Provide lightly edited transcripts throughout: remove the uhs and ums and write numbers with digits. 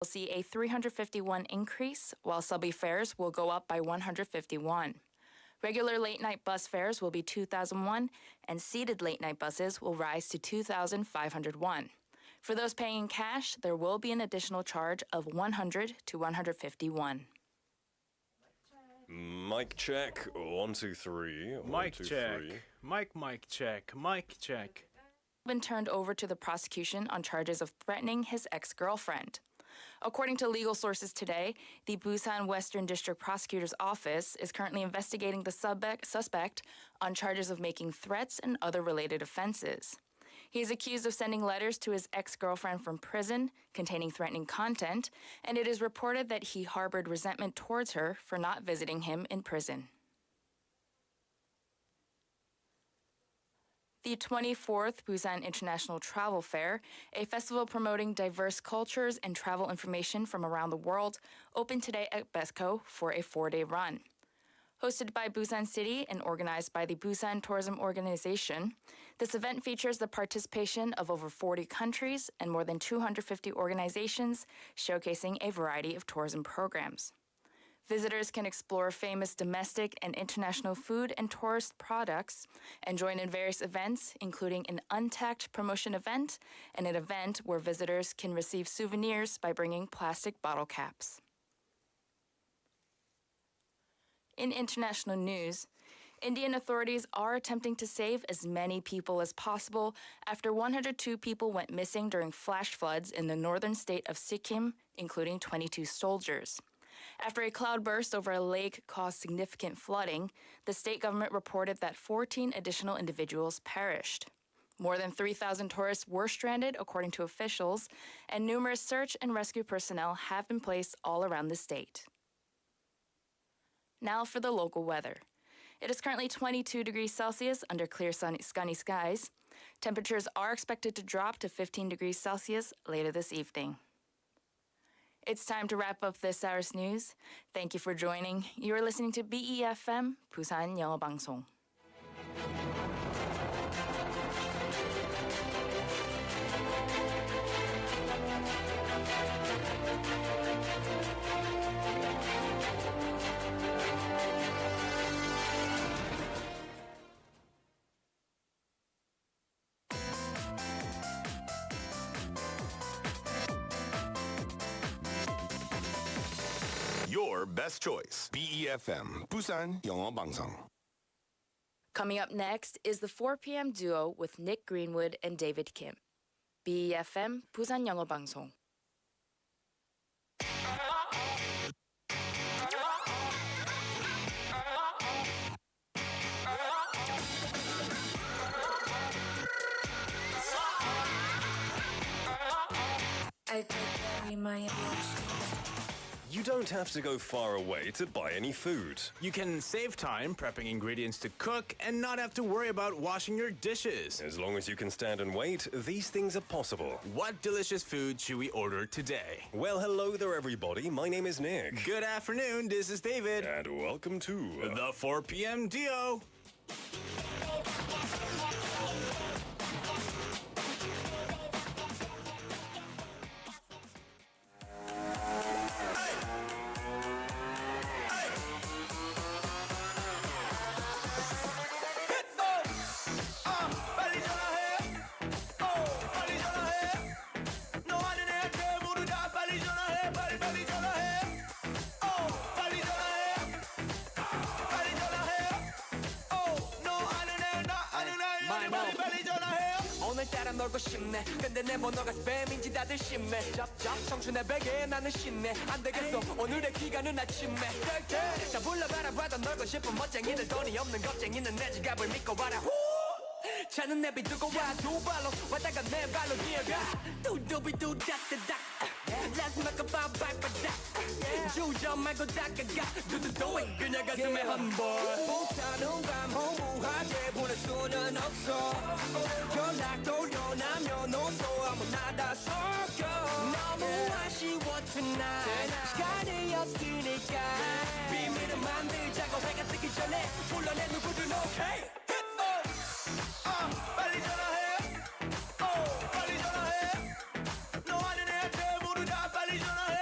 will see a 351 increase, while subway fares will go up by 151. Regular late-night bus fares will be 2,001, and seated late-night buses will rise to 2,501. For those paying in cash, there will be an additional charge of 100 to 151. Mic check. 1, 2, 3. Mic check. Mic check. Mic check. Been turned over to the prosecution on charges of threatening his ex-girlfriend. According to legal sources today, the Busan Western District Prosecutor's Office is currently investigating the suspect on charges of making threats and other related offenses. He is accused of sending letters to his ex-girlfriend from prison containing threatening content, and it is reported that he harbored resentment towards her for not visiting him in prison. The 24th Busan International Travel Fair, a festival promoting diverse cultures and travel information from around the world, opened today at BESCO for a 4-day run. Hosted by Busan City and organized by the Busan Tourism Organization, this event features the participation of over 40 countries and more than 250 organizations, showcasing a variety of tourism programs. Visitors can explore famous domestic and international food and tourist products and join in various events, including an untacked promotion event and an event where visitors can receive souvenirs by bringing plastic bottle caps. In international news, Indian authorities are attempting to save as many people as possible after 102 people went missing during flash floods in the northern state of Sikkim, including 22 soldiers. After a cloudburst over a lake caused significant flooding, the state government reported that 14 additional individuals perished. More than 3,000 tourists were stranded, according to officials, and numerous search and rescue personnel have been placed all around the state. Now for the local weather. It is currently 22 degrees Celsius under clear sunny skies. Temperatures are expected to drop to 15 degrees Celsius later this evening. It's time to wrap up this hour's news. Thank you for joining. You are listening to BEFM, 부산영어방송. Your best choice. BEFM, 부산영어방송. Coming up next is the 4 p.m. duo with Nick Greenwood and David Kim. BEFM, 부산영어방송. I could carry my emotions. You don't have to go far away to buy any food. You can save time prepping ingredients to cook and not have to worry about washing your dishes. As long as you can stand and wait, these things are possible. What delicious food should we order today? Well, hello there, everybody. My name is Nick. Good afternoon, this is David. And welcome to The 4 p.m. duo. 오늘따라 놀고 싶네 근데 내 번호가 스팸인지 다들 심해 짭짭 청춘의 베개에 나는 신네 안 되겠어 오늘의 기간은 아침에 자 불러봐라 봐도 놀고 싶은 멋쟁이들 돈이 없는 겁쟁이는 내 지갑을 믿고 와라 차는 내비두고 와 두 발로 왔다가 내 발로 뛰어가 뚜두비뚜다따닥 Let's make a vibe 바닥 주저 말고 닦아가 Do the doing 그녀 가슴에 한번 못하는 밤 허무하게 보낼 수는 없어 연락 돌려나면 오소 아무나 다 섞여 너무 아쉬워 tonight 시간이 없으니까 비밀은 만들자고 해가 뜨기 전에 불러내 누구든 okay 빨리 전화해 빨리 전화해 너 아는 애한테 모두 다 빨리 전화해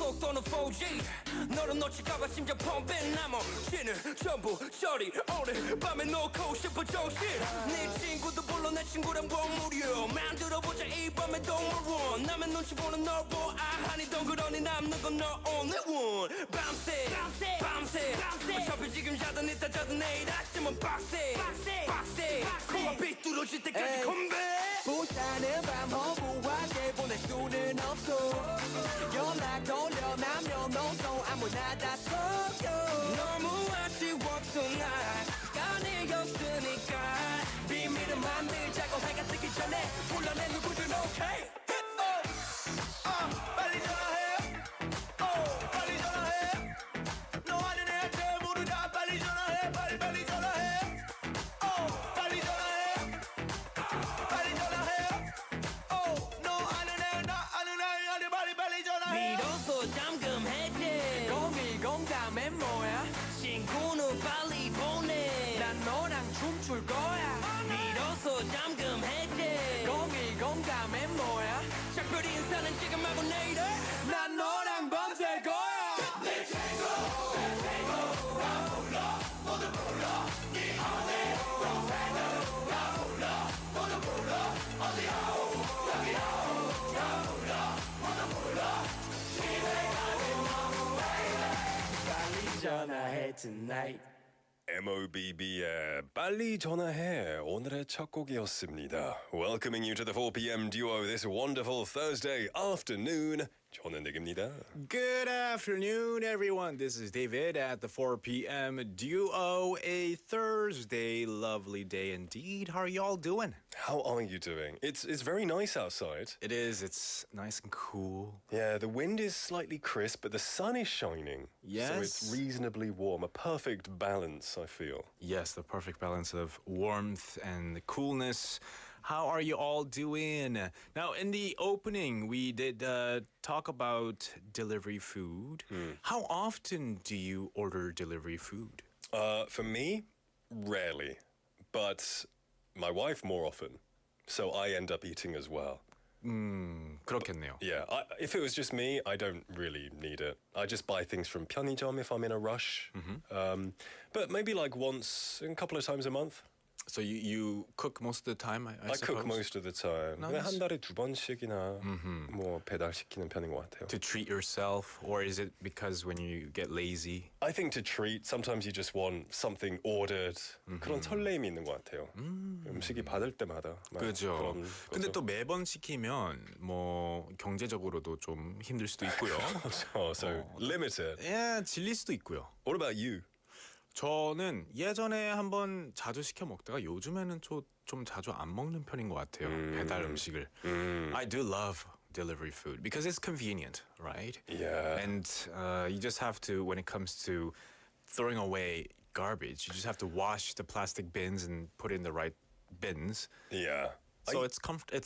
카톡 또는 4G 너를 놓칠까봐 심장 펌핑 나머지는 전부 처리 오늘 밤에 놓고 싶어 정신 네 친구도 불러 내 친구랑 공무려 만들어보자 이 밤의 동물원 남의 눈치 보는 널 보아 아니던 그러니 남는 건 너 only one 밤새 어차피 지금 자던 이따 자던 내일 아침은 빡세 코가 삐뚤어질 때까지 컴백 부산은 밤 허구하게 보낼 수는 없어 연락 돌려나면 너도 아무나 다 속여 너무 아쉬웠어 나 시간이 없으니까 비밀을 만들자고 해가 뜨기 전에 불러내 누구든 오케이 빨리 전화해 빨리 전화해 너 아는 애한테 물으라 빨리 전화해 빨리 전화해 빨리 전화해 빨리 전화해 너 아는 애 나 아는 애한테 빨리 전화해 미뤄서 잠금 해제 010 다음에 뭐야 친구는 빨리 보내 난 너랑 춤출 거야 미뤄서 잠금 해제 010 다음에 뭐야 작별 인사는 지금 하고 내일에 난 너랑 밤샐 거야 내 친구 나 불러 모두 불러 네 안에 동생들 나 불러 모두 불러 어디요 여기요 나 불러 모두 불러 집에 가는 너무 빨리 전화해 tonight MOBB의 빨리 전화해 오늘의 첫 곡이었습니다. Welcoming you to the 4 p.m. duo this wonderful Thursday afternoon. 저는 닉입니다. Good afternoon, everyone. This is David at the 4 p.m. duo. A Thursday, lovely day indeed. How are y'all doing? How are you doing? It's very nice outside. It is. It's nice and cool. Yeah, the wind is slightly crisp, but the sun is shining. Yes. So it's reasonably warm. A perfect balance, I feel. Yes, the perfect balance of warmth and coolness. How are you all doing? Now, in the opening, we did talk about delivery food. How often do you order delivery food? For me, rarely. But my wife more often. So I end up eating as well. 그렇겠네요. Yeah, if it was just me, I don't really need it. I just buy things from 편의점 if I'm in a rush. But maybe like once, a couple of times a month. So you cook most of the time, I I suppose? cook most of the time. Nice. 한 달에 2번씩이나 뭐 배달시키는 편인 것 같아요. To treat yourself, or is it because when you get lazy? I think to treat, sometimes you just want something ordered. 그런 설레임이 있는 것 같아요. 음식이 받을 때마다. 막 그죠. 그런 근데 거죠. 또 매번 시키면 뭐 경제적으로도 좀 힘들 수도 있고요. So limited. 예, 질릴 수도 있고요. What about you? 저는 예전에 한번 자주 시켜 먹다가 요즘에는 좀 자주 안 먹는 편인 것 같아요. 배달 음식을. I do love delivery food because it's convenient, right? Yeah. And you just have to, when it comes to throwing away garbage, you just have to wash the plastic bins and put it in the right bins. Yeah. So it's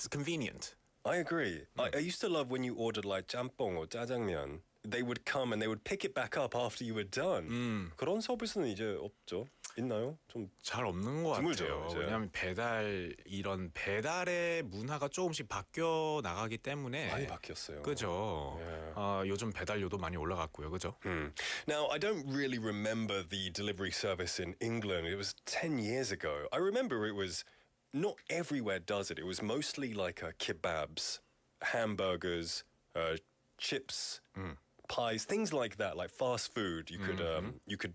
convenient. I agree. I used to love when you ordered like 짬뽕 or 짜장면. They would come and they would pick it back up after you were done. 그런 서비스는 이제 없죠. 있나요? 좀 잘 없는 것 드물죠, 같아요. 이제. 왜냐하면 이런 배달의 문화가 조금씩 바뀌어 나가기 때문에 많이 바뀌었어요. 그죠. Yeah. 요즘 배달료도 많이 올라갔고요, 그죠. Now, I don't really remember the delivery service in England. It was 10 years ago. I remember it was not everywhere does it. It was mostly like kebabs, hamburgers, chips, pies, things like that, like fast food. You could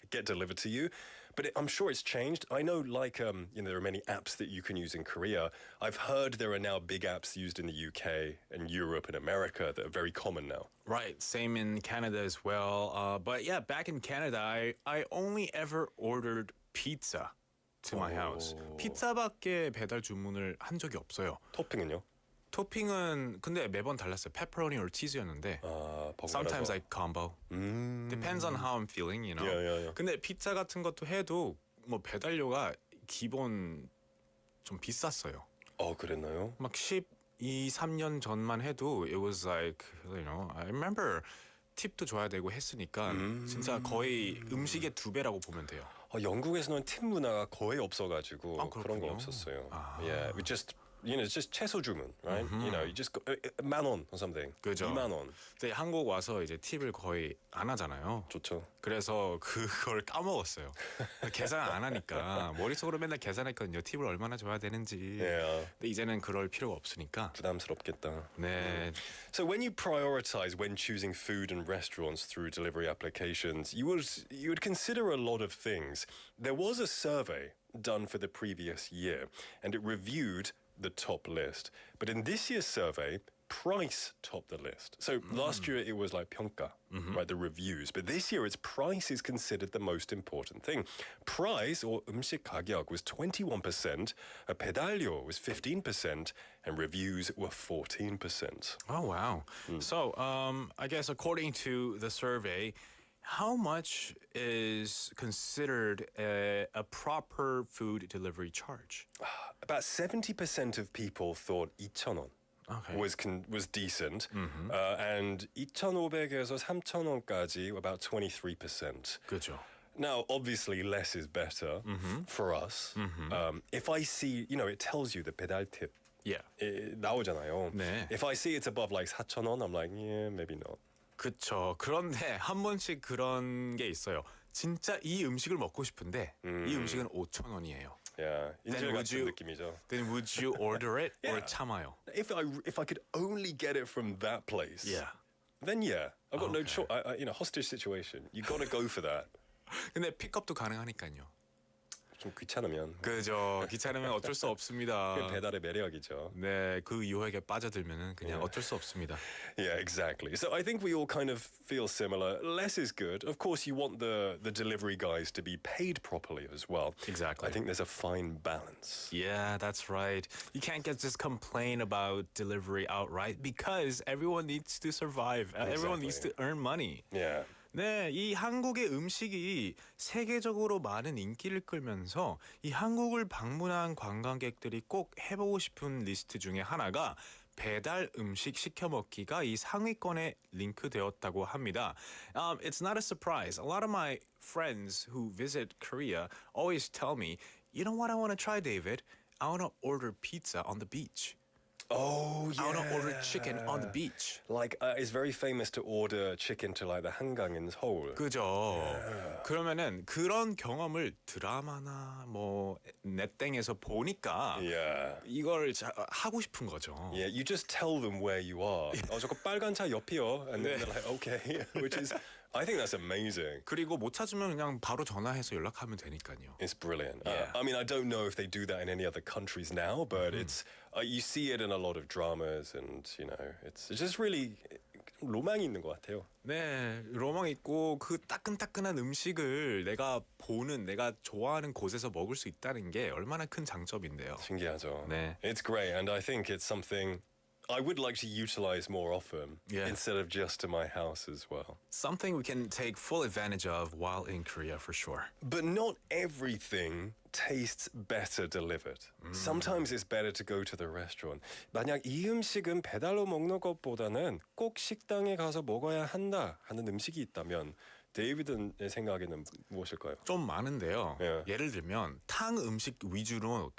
get delivered to you. But I'm sure it's changed. I know, like, there are many apps that you can use in Korea. I've heard there are now big apps used in the UK and Europe and America that are very common now. Right, same in Canada as well. But yeah, back in Canada, I only ever ordered pizza to my house. 피자밖에 배달 주문을 한 적이 없어요. 토핑은요? 토핑은 근데 매번 달랐어요. Pepperoni or cheese였는데 sometimes I combo. Depends on how I'm feeling, you know. Yeah. 근데 피자 같은 것도 해도 뭐 배달료가 기본 좀 비쌌어요. 그랬나요? 막 12, 3년 전만 해도 it was like, you know, I remember 팁도 줘야 되고 했으니까 진짜 거의 음식의 2배라고 보면 돼요. 영국에서는 팁 문화가 거의 없어가지고 그런 거 그렇군요. 없었어요. Yeah, we just you know, it's just 채소 주문, right? You know, you just go 10,000원 or something. 그죠. 20,000원. 근데 한국 와서 이제 팁을 거의 안 하잖아요. 좋죠. 그래서 그걸 까먹었어요. 계산 안 하니까 머릿속으로 맨날 계산했거든요. 팁을 얼마나 줘야 되는지. Yeah. 근데 이제는 그럴 필요가 없으니까. 부담스럽겠다. 네. So when you prioritize when choosing food and restaurants through delivery applications, you would consider a lot of things. There was a survey done for the previous year, and it reviewed the top list. But in this year's survey, price topped the list. So last year it was like 평가, right, the reviews. But this year it's price is considered the most important thing. Price or 음식 가격 was 21%, 배달료 was 15%, and reviews were 14%. Oh wow. So I guess according to the survey, how much is considered a proper food delivery charge? About 70% of people thought 2,000원. Okay. was decent, and 2,500에서 3,000원까지 about 23%. 그죠. Now, obviously, less is better for us. If I see, you know, it tells you the 배달 tip. Yeah. 나오잖아요. 네. If I see it's above like 4,000원, I'm like, yeah, maybe not. 그쵸. 그런데 한 번씩 그런 게 있어요. 진짜 이 음식을 먹고 싶은데 이 음식은 5,000원이에요. Yeah, 인질 같은 느낌이죠. Then would you order it or Yeah. 참아요? If I could only get it from that place, Yeah. then yeah, I've got no Okay. choice. You know, hostage situation. You got to go for that. 근데 픽업도 가능하니까요. 좀 귀찮으면. 그죠. 귀찮으면 어쩔 수 없습니다. 그게 배달의 매력이죠. 네, 그 유혹에 빠져들면은 그냥 어쩔 수 없습니다. Yeah, exactly. So I think we all kind of feel similar. Less is good. Of course, you want the delivery guys to be paid properly as well. Exactly. I think there's a fine balance. Yeah, that's right. You can't just complain about delivery outright because everyone needs to survive. Everyone needs to earn money. Yeah. 네, 이 한국의 음식이 세계적으로 많은 인기를 끌면서 이 한국을 방문한 관광객들이 꼭 해보고 싶은 리스트 중에 하나가 배달 음식 시켜 먹기가 이 상위권에 링크되었다고 합니다. It's not a surprise. A lot of my friends who visit Korea always tell me, you know what I want to try, David? I want to order pizza on the beach. Oh, yeah. I want to order chicken on the beach. Like, it's very famous to order chicken to like the 한강 in Seoul. 그죠. 그러면은 그런 경험을 드라마나 뭐 넷땡에서 보니까 Yeah. 이걸 하고 싶은 거죠. Yeah, you just tell them where you are. 저거 빨간 차 옆이요. And then they're like, okay. Which is, I think that's amazing. 그리고 못 찾으면 그냥 바로 전화해서 연락하면 되니까요. It's brilliant. Yeah. I mean, I don't know if they do that in any other countries now, but it's you see it in a lot of dramas, and you know, it's just really 로망이 있는 것 같아요. 네, 로망 있고 그 따끈따끈한 음식을 내가 보는, 내가 좋아하는 곳에서 먹을 수 있다는 게 얼마나 큰 장점인데요. 신기하죠. 네. It's great, and I think it's something I would like to utilize more often Yeah. instead of just to my house as well. Something we can take full advantage of while in Korea for sure. But not everything tastes better delivered. Sometimes it's better to go to the restaurant. 만약 이 음식은 배달로 먹는 것보다는 꼭 식당에 가서 먹어야 한다 하는 음식이 있다면 데이비드의 생각에는 무엇일까요? 좀 많은데요. 예. 예를 들면 탕 음식 위주로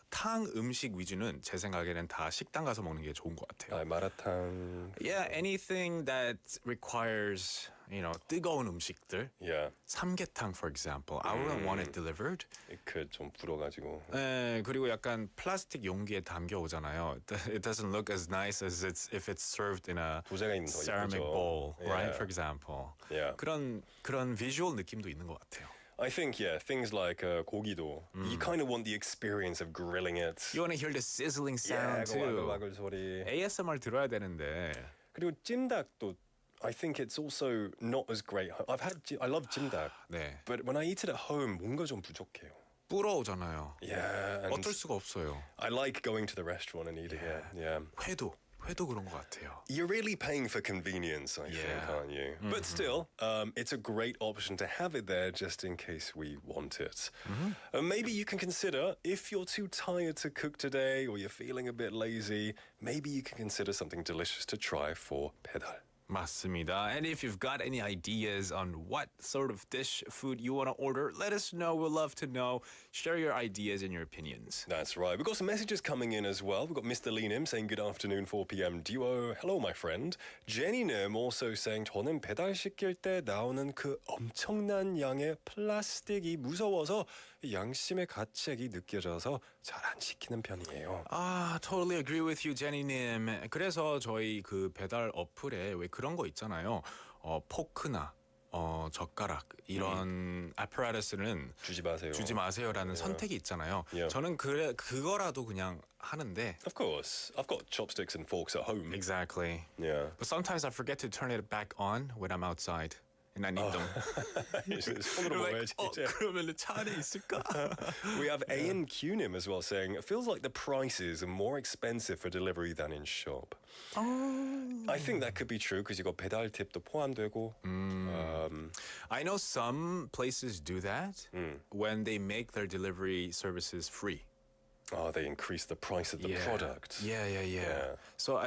탕 음식 위주는 제 생각에는 다 식당 가서 먹는 게 좋은 것 같아요. 마라탕. Yeah, anything that requires, you know, 뜨거운 음식들. Yeah, 삼계탕, for example. I wouldn't want it delivered. 좀 불어가지고. 네, 그리고 약간 플라스틱 용기에 담겨 오잖아요. It doesn't look as nice as if it's served in a 부재가 있는 더 ceramic 예쁘죠. bowl, right? Yeah. For example. Yeah. 그런 비주얼 느낌도 있는 것 같아요. I think, yeah, things like 고기도. You kind of want the experience of grilling it. You want to hear the sizzling Yeah, sound too. 와글와글 소리. ASMR 들어야 되는데. 그리고 찜닭도 I think it's also not as great. I love 찜닭. 네. But when I eat it at home, 뭔가 좀 부족해요. 불어오잖아요. Yeah, and 어쩔 수가 없어요. I like going to the restaurant and eating it. Yeah. 회도 그런 것 같아요. You're really paying for convenience, I think, Yeah. aren't you? But still, it's a great option to have it there just in case we want it. Maybe you can consider, if you're too tired to cook today or you're feeling a bit lazy, maybe you can consider something delicious to try for 배달. 맞습니다. And if you've got any ideas on what sort of dish food you want to order, let us know. We'd love to know. Share your ideas and your opinions. That's right. We've got some messages coming in as well. We've got Mr. Lee-님 saying good afternoon 4pm duo. Hello my friend. Jenny-님 also saying 저는 배달시킬 때 나오는 그 엄청난 양의 플라스틱이 무서워서 양심의 가책이 느껴져서 잘 안 시키는 편이에요. Totally agree with you, 제니님. 그래서 저희 그 배달 어플에 왜 그런 거 있잖아요. 포크나 젓가락 이런 apparatus는 주지 마세요라는 선택이 있잖아요. 저는 그거라도 그냥 하는데. Of course. I've got chopsticks and forks at home. Exactly. Yeah. But sometimes I forget to turn it back on when I'm outside. And I need them. 손으로 먹어야지. 그러면 차 안에 있을까? We have A and Q-님 as well saying it feels like the prices are more expensive for delivery than in shop. I think that could be true because 이거 배달 팁도 포함되고. I know some places do that when they make their delivery services free. They increase the price of the product. Yeah. So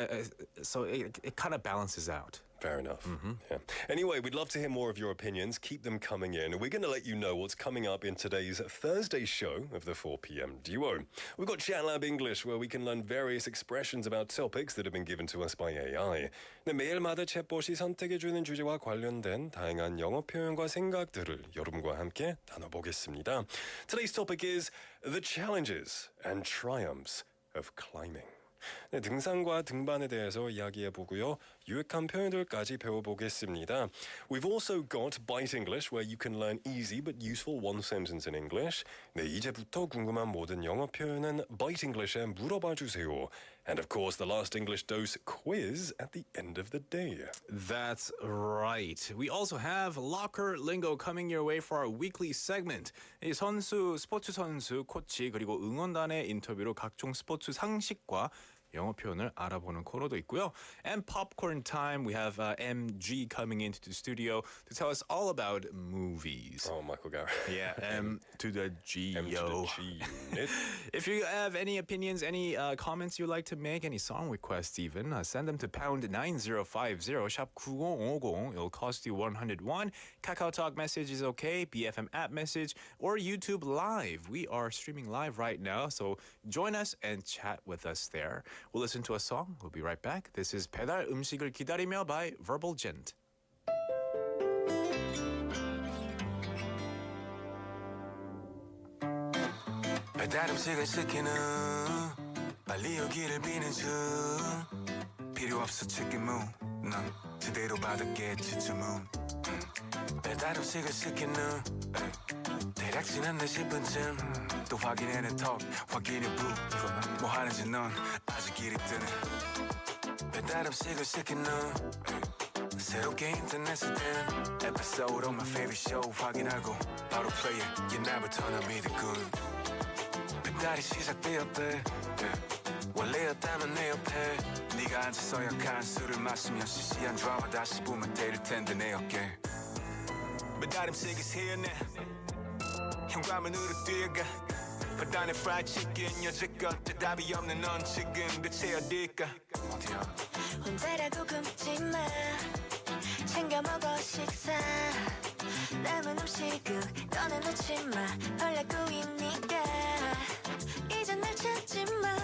it kind of balances out. Fair enough. Yeah. Anyway, we'd love to hear more of your opinions. Keep them coming in. We're going to let you know what's coming up in today's Thursday show of the 4pm duo. We've got Chat Lab English, where we can learn various expressions about topics that have been given to us by AI. 네, 매일마다 챗봇이 선택해주는 주제와 관련된 다양한 영어 표현과 생각들을 여러분과 함께 나눠보겠습니다. Today's topic is the challenges and triumphs of climbing. 네, 등산과 등반에 대해서 이야기해보고요. 유익한 표현들까지 배워보겠습니다. We've also got Bite English, where you can learn easy but useful one sentence in English. 네, 이제부터 궁금한 모든 영어 표현은 Bite English에 물어봐 주세요. And of course, the last English dose quiz at the end of the day. That's right. We also have Locker Lingo coming your way for our weekly segment. 이 스포츠 선수, 코치 그리고 응원단의 인터뷰로 각종 스포츠 상식과 영어 표현을 알아보는 코너도 있고요. And popcorn time, we have MG coming into the studio to tell us all about movies. Oh, Michael Garrett. Yeah, M to the G, M yo. to the G. If you have any opinions, any comments you'd like to make, any song requests even, send them to pound 9050, shop 9050. It'll cost you 101. KakaoTalk message is okay, BFM app message, or YouTube Live. We are streaming live right now, so join us and chat with us there. We'll listen to a song. We'll be right back. This is 배달 음식을 기다리며 by Verbal Gent. 배달 음식을 시키는 빨리 오기를 비는 중 필요 없어 치킨 넌 제대로 받았겠지 주문 배달 음식을 시키는 대략 지났네 10분쯤 또 확인해 내 턱 확인해 뭐 하는지 넌 아직 일이 뜨네 배달 음식을 시키는 새롭게 인터넷을 뜬 에피소드 of my favorite show 확인하고 바로 플레이해 옛날부터 난 믿었군 배달이 시작되었대 원래였다면 내 옆에 네가 앉아서 약한 술을 마시며 시시한 드라마 다시 보면 때릴 텐데 내 어깨 배달 음식이 새어내 현관문으로 뛰어가 바다는 프라이드 치킨 여지껏 대답이 없는 넌 지금 대체 어딜까 어디야 혼자라고 굶지마 챙겨 먹어 식사 남은 음식은 꺼내놓지마 벌레꾸이니까 이젠 날 찾지마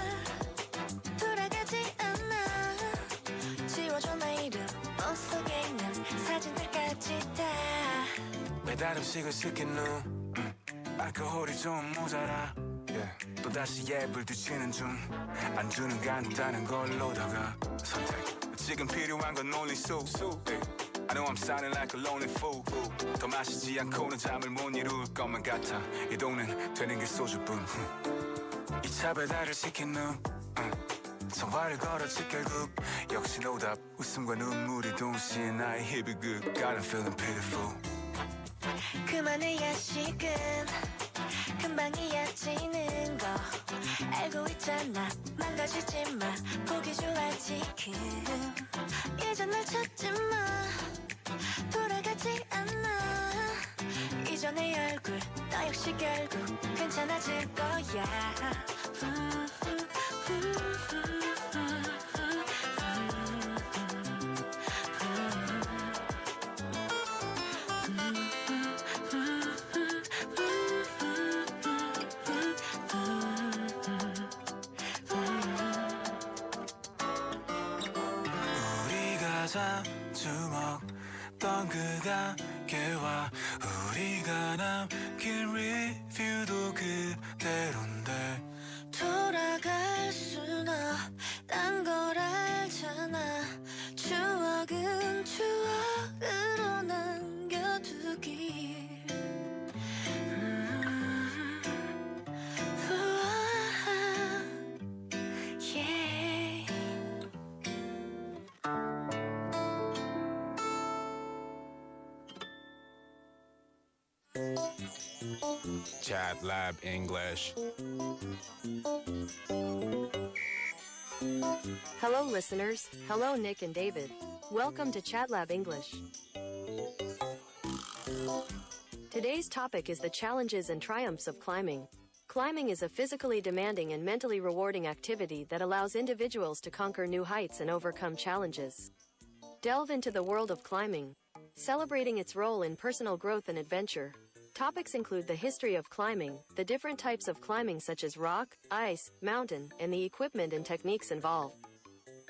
돌아가지 않아 지워줘 나 이름 못 속에 있는 사진들까지 다 배달 음식을 시킨 후 알코올이 좀 모자라 또다시 앱을 뒤치는 중 안주는 간단한 걸로다가 선택 지금 필요한 건 only soup I know I'm sounding like a lonely fool 더 마시지 않고는 잠을 못 이룰 것만 같아 이 동네는 되는 게 소주뿐 2차 배달을 시킨 후 전화를 걸었지 결국 역시 노답 웃음과 눈물이 동시에 나의 희비극 God I'm feeling pitiful 그만해 야식은 금방 이어지는 거 알고 있잖아 망가지지 마 보기 좋아 지금 이젠 날 찾지 마 돌아가지 않아 이전의 얼굴 너 역시 결국 괜찮아질 거야 잠주먹 던 그 가게와 우리가 남길 리뷰도 그대로인데 돌아갈 순 없단 걸 알잖아 추억은 추억으로 남겨두길 우와, yeah. Chat Lab English. Hello, listeners. Hello, Nick and David. Welcome to ChatLab English. Today's topic is the challenges and triumphs of climbing. Climbing is a physically demanding and mentally rewarding activity that allows individuals to conquer new heights and overcome challenges. Delve into the world of climbing, celebrating its role in personal growth and adventure. Topics include the history of climbing, the different types of climbing such as rock, ice, mountain, and the equipment and techniques involved.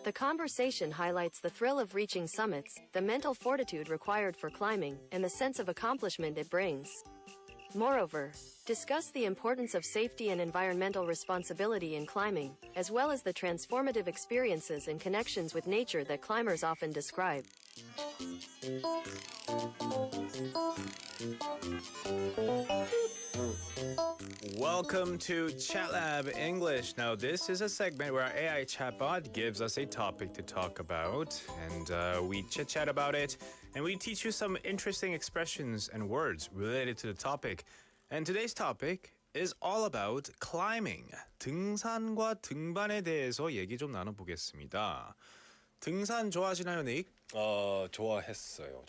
The conversation highlights the thrill of reaching summits, the mental fortitude required for climbing, and the sense of accomplishment it brings. Moreover, discuss the importance of safety and environmental responsibility in climbing, as well as the transformative experiences and connections with nature that climbers often describe. Welcome to Chat Lab English. Now, this is a segment where our AI chatbot gives us a topic to talk about, and we chit-chat about it, and we teach you some interesting expressions and words related to the topic. And today's topic is all about climbing. 등산과 등반에 대해서 얘기 좀 나눠보겠습니다. 등산 좋아하시나요, 닉? 좋아했었어요.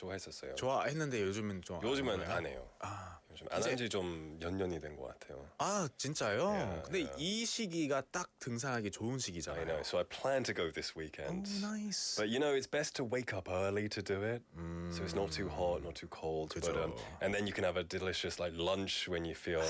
좋아했는데 요즘은 좀 요즘은 안 안 해요. 요즘 안 이제- 한 지 좀 몇 년이 된 것 같아요. 아, 진짜요? Yeah, 근데 yeah. 이 시기가 딱 등산하기 좋은 I 시기잖아요. know, so I plan to go this weekend. Oh, nice. But you know, it's best to wake up early to do it, so it's not too hot, not too cold. But, 그죠. and then you can have a delicious like lunch when you feel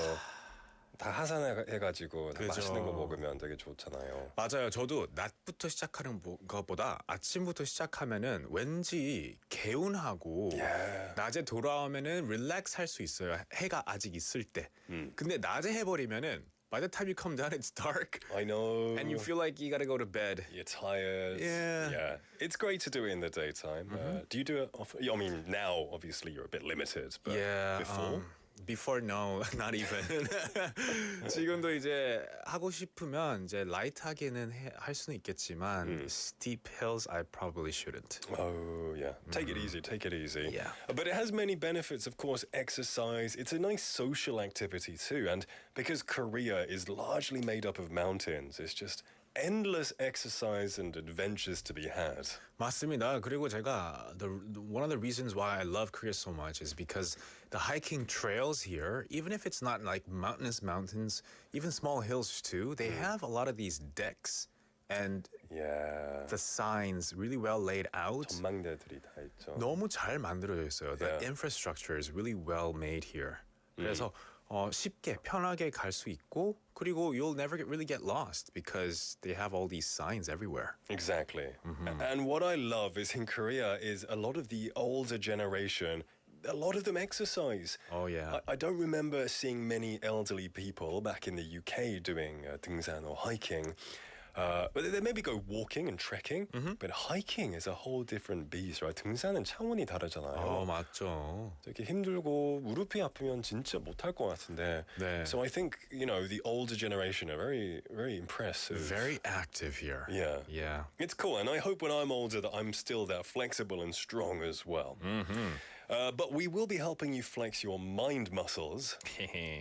다 하산해가지고 다 그죠. 맛있는 거 먹으면 되게 좋잖아요. 맞아요. 저도 낮부터 시작하는 것보다 아침부터 시작하면은 왠지 개운하고 Yeah. 낮에 돌아오면은 릴렉스 할 수 있어요. 해가 아직 있을 때. 근데 낮에 해버리면은 by the time you come down it's dark I know. and you feel like you gotta go to bed. You're tired. Yeah. Yeah. It's great to do it in the daytime. Do you do it often? I mean, now obviously you're a bit limited, but Yeah. before? Before no, not even. 지금도 이제 하고 싶으면 이제 라이트하게는 할 수는 있겠지만 steep hills I probably shouldn't. Oh, yeah. Take it easy, take it easy. Yeah. But it has many benefits, of course, exercise. It's a nice social activity too. And because Korea is largely made up of mountains, it's just endless exercise and adventures to be had. 맞습니다. 그리고 제가 one of the reasons why I love Korea so much is because the hiking trails here, even if it's not like mountains, even small hills too, they have a lot of these decks and Yeah. the signs really well laid out. 전망대들이 다 있죠. 너무 잘 만들어져 있어요. The Yeah. infrastructure is really well made here. 그래서 쉽게 편하게 갈 수 있고 그리고 you'll never really get lost because they have all these signs everywhere. Exactly. And what I love is in Korea is a lot of the older generation, a lot of them exercise. Oh yeah. I don't remember seeing many elderly people back in the UK doing 등산 or hiking. But they maybe go walking and trekking, but hiking is a whole different beast, right? 등산은 차원이 다르잖아요. 맞죠. 되게 힘들고 무릎이 아프면 진짜 못할 것 같은데. 네. So I think, you know, the older generation are very, very impressive. Very active here. Yeah. Yeah. It's cool, and I hope when I'm older that I'm still that flexible and strong as well. But we will be helping you flex your mind muscles,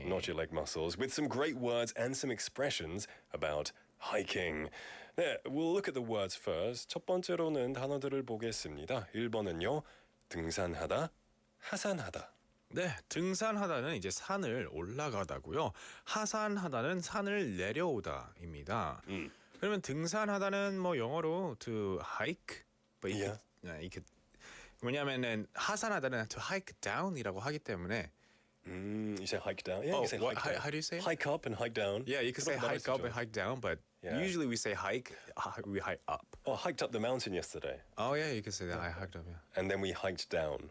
not your leg muscles, with some great words and some expressions about hiking. 네, we'll look at the words first. 첫 번째로는 단어들을 보겠습니다. 1번은요, 등산하다, 하산하다. 네, 등산하다는 이제 산을 올라가다고요. 하산하다는 산을 내려오다입니다. 그러면 등산하다는 뭐 영어로 to hike, but you could 왜냐면은 하산하다는 to hike down이라고 하기 때문에. You say hike down? Yeah, you say hike down. how do you say it? Hike up and hike down. Yeah, you could say hike up and hike down, but Yeah. Usually we say hike, we hike up. Oh, I hiked up the mountain yesterday, Oh yeah, you can say that. I hiked up. Yeah. and then we hiked down.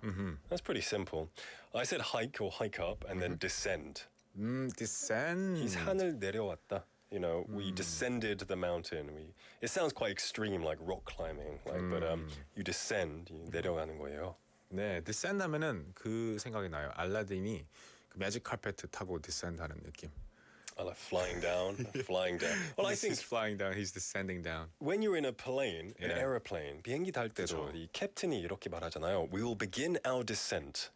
That's pretty simple. I said hike or hike up, and then descend. Descend. He's 하늘 내려왔다. You know, we descended the mountain. It sounds quite extreme, like rock climbing, but you descend, 내려가는 거예요. 네, descend 하면은 그 생각이 나요. 알라딘이 그 매직 카페트 타고 descend 하는 느낌. I like flying down, flying down. Well, I think he's flying down, he's descending down. when you're in a plane, an Yeah. aeroplane, 비행기 탈 때도 이 캡틴이 이렇게 말하잖아요. We will begin our descent.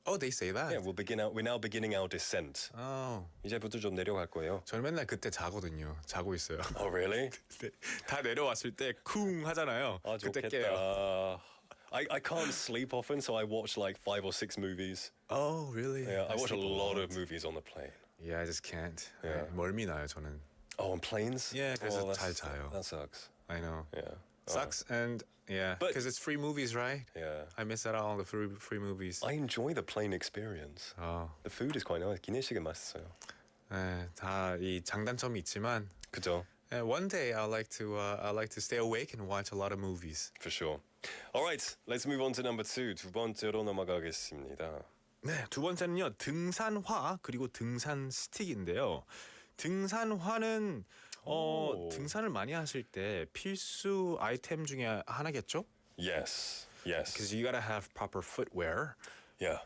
Oh, they say that. Yeah, we're now beginning our descent. Oh, 이제부터 좀 내려갈 거예요. 저는 맨날 그때 자거든요. 자고 있어요. Oh, really? 네, 다 내려왔을 때 쿵 하잖아요. 아, 그때 좋겠다. 깨요. I can't sleep often, so I watch like 5 or 6 movies. Oh, really? Yeah, I watch a sleep lot of movies on the plane. Yeah, I just can't. Yeah. 멀미 나요, 저는. Oh, on planes? Yeah, 그래서 that's- 잘 자요. That sucks. I know. Yeah. Sucks and yeah, But- because it's free movies, right? Yeah. I miss out on the free movies. I enjoy the plane experience. 어, The food is quite nice. 기내식은 맛있어요. 네, 다 이 장단점이 있지만 그죠? one day I like to stay awake and watch a lot of movies. For sure. All right, let's move on to number 2. 두 번째로 넘어가겠습니다. 네, 두 번째는요. 등산화 그리고 등산 스틱인데요. 등산화는 등산을 많이 하실 때 필수 아이템 중에 하나겠죠? Yes. Yes. Because you gotta have proper footwear. Yeah.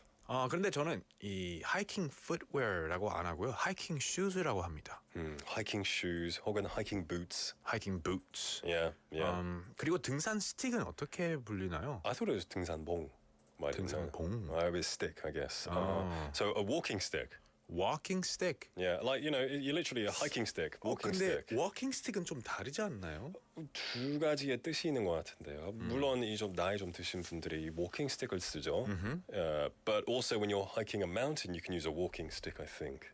그런데 저는 이 hiking footwear라고 안 하고요. hiking shoes라고 합니다. Hiking shoes 혹은 hiking boots. hiking boots. Yeah. Yeah. 그리고 등산 스틱은 어떻게 불리나요? I thought it was 등산봉. 등산봉. It was stick, I guess. So a walking stick. walking stick. Yeah, like you're literally a hiking stick, walking 근데 stick. walking stick은 좀 다르지 않나요? 두 가지의 뜻이 있는 것 같은데요. 물론 이 좀 나이 좀 드신 분들이 이 walking stick을 쓰죠. But also when you're hiking a mountain, you can use a walking stick, I think.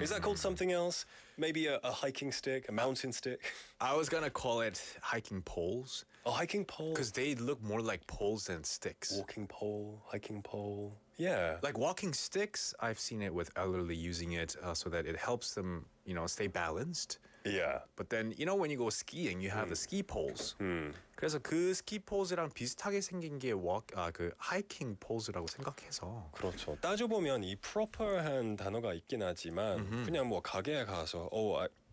Is that called something else? Maybe a hiking stick, a mountain stick? I was gonna call it hiking poles A hiking pole? because they look more like poles than sticks. Walking pole, hiking pole. Yeah. Like walking sticks, I've seen it with elderly using it so that it helps them, stay balanced. Yeah. But then, when you go skiing, you have the ski poles. 그래서 그 ski poles랑 비슷하게 생긴 게 그 hiking poles라고 생각해서. 그렇죠. 따져보면 이 proper한 단어가 있긴 하지만 그냥 뭐 가게에 가서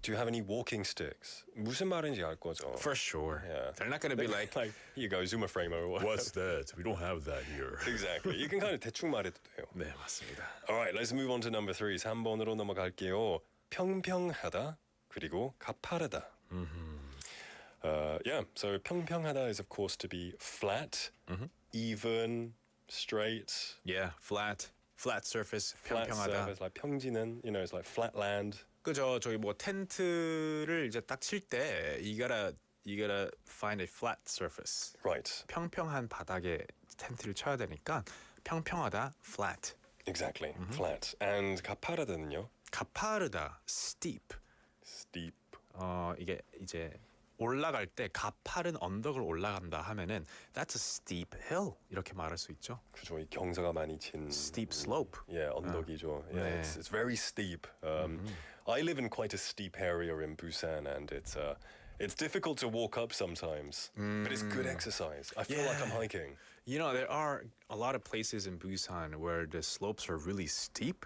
do you have any walking sticks? 무슨 말인지 알 거죠. For sure. Yeah. They're not going to be like, here you go, Zuma framer or whatever. what's that? We don't have that here. Exactly. You can kind of 대충 말해도 돼요. 네, 맞습니다. All right, let's move on to number 3. 3번으로 넘어갈게요. 평평하다 그리고 가파르다. Yeah, so 평평하다 is of course to be flat, even, straight, Yeah, flat surface, flat 평평하다. surface. Like 평지는, it's like flat land. 그죠? 저기 뭐 텐트를 이제 딱 칠 때 you gotta find a flat surface. Right, 평평한 바닥에 텐트를 쳐야 되니까 평평하다, flat. exactly, flat. And 가파르다는요? 가파르다, steep. Steep. 이게 이제 올라갈 때 가파른 언덕을 올라간다 하면은 that's a steep hill 이렇게 말할 수 있죠. 그죠, 이 경사가 많이 친. steep slope. Yeah, 언덕이죠. Yeah, 네. it's very steep. I live in quite a steep area in Busan, and it's difficult to walk up sometimes, but it's good exercise. I feel like I'm Yeah. hiking. There are a lot of places in Busan where the slopes are really steep,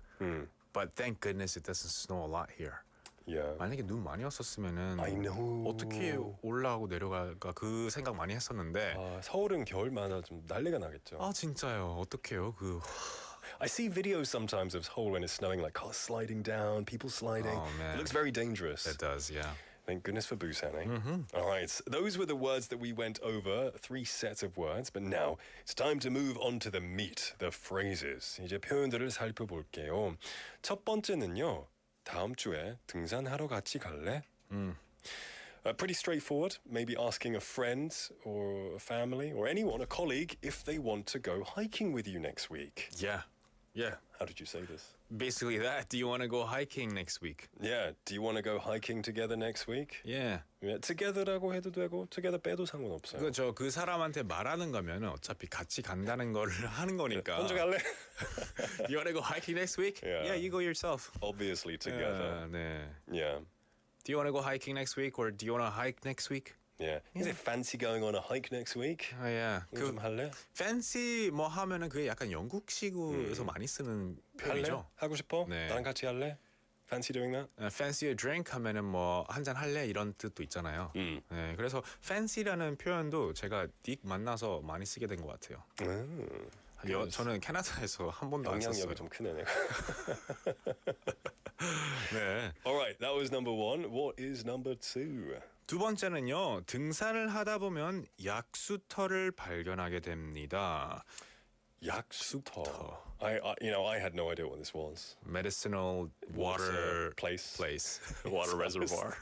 but thank goodness it doesn't snow a lot here. Yeah. 만약에 눈 많이 왔었으면은 I know. 어떻게 올라가고 내려갈까 그 생각 많이 했었는데 서울은 겨울마다 좀 난리가 나겠죠. 진짜요. 어떡해요. I see videos sometimes of Seoul when it's snowing, like cars sliding down, people sliding. Oh, man. It looks very dangerous. It does, yeah. Thank goodness for Busan, eh? All right, those were the words that we went over, 3 sets of words, but now it's time to move on to the meat, the phrases. 이제 표현들을 살펴볼게요. 첫 번째는요, 다음 주에 등산하러 같이 갈래? Pretty straightforward, maybe asking a friend or a family or anyone, a colleague, if they want to go hiking with you next week. Yeah. How did you say this? Basically that. Do you want to go hiking next week? Yeah, do you want to go hiking together next week? Yeah. Yeah, together라고 해도 되고 together 빼도 상관없어요. 그죠. 그 사람한테 말하는 거면은 어차피 같이 간다는 거를 하는 거니까. 먼저 갈래? You want to go hiking next week? Yeah. Yeah, you go yourself. Obviously together. 네. Yeah. Do you want to go hiking next week or do you want to hike next week? Yeah. Is it fancy going on a hike next week? yeah. 좀 할래? fancy 뭐 하면은 그게 약간 영국식으로 많이 쓰는 할래? 표현이죠. 하고 싶어? 네. 나랑 같이 할래? Fancy doing that? fancy a drink 하면은 뭐 한 잔 할래 이런 뜻도 있잖아요. 네, 그래서 fancy라는 표현도 제가 닉 만나서 많이 쓰게 된 것 같아요. 저는 캐나다에서 한 번도 안 썼어요. 영향력이 좀 크네 내가. 네. Alright, that was number one. What is number two? 두 번째는요. 등산을 하다 보면 약수터를 발견하게 됩니다. 약수터. I had no idea what this was. medicinal water place. water reservoir.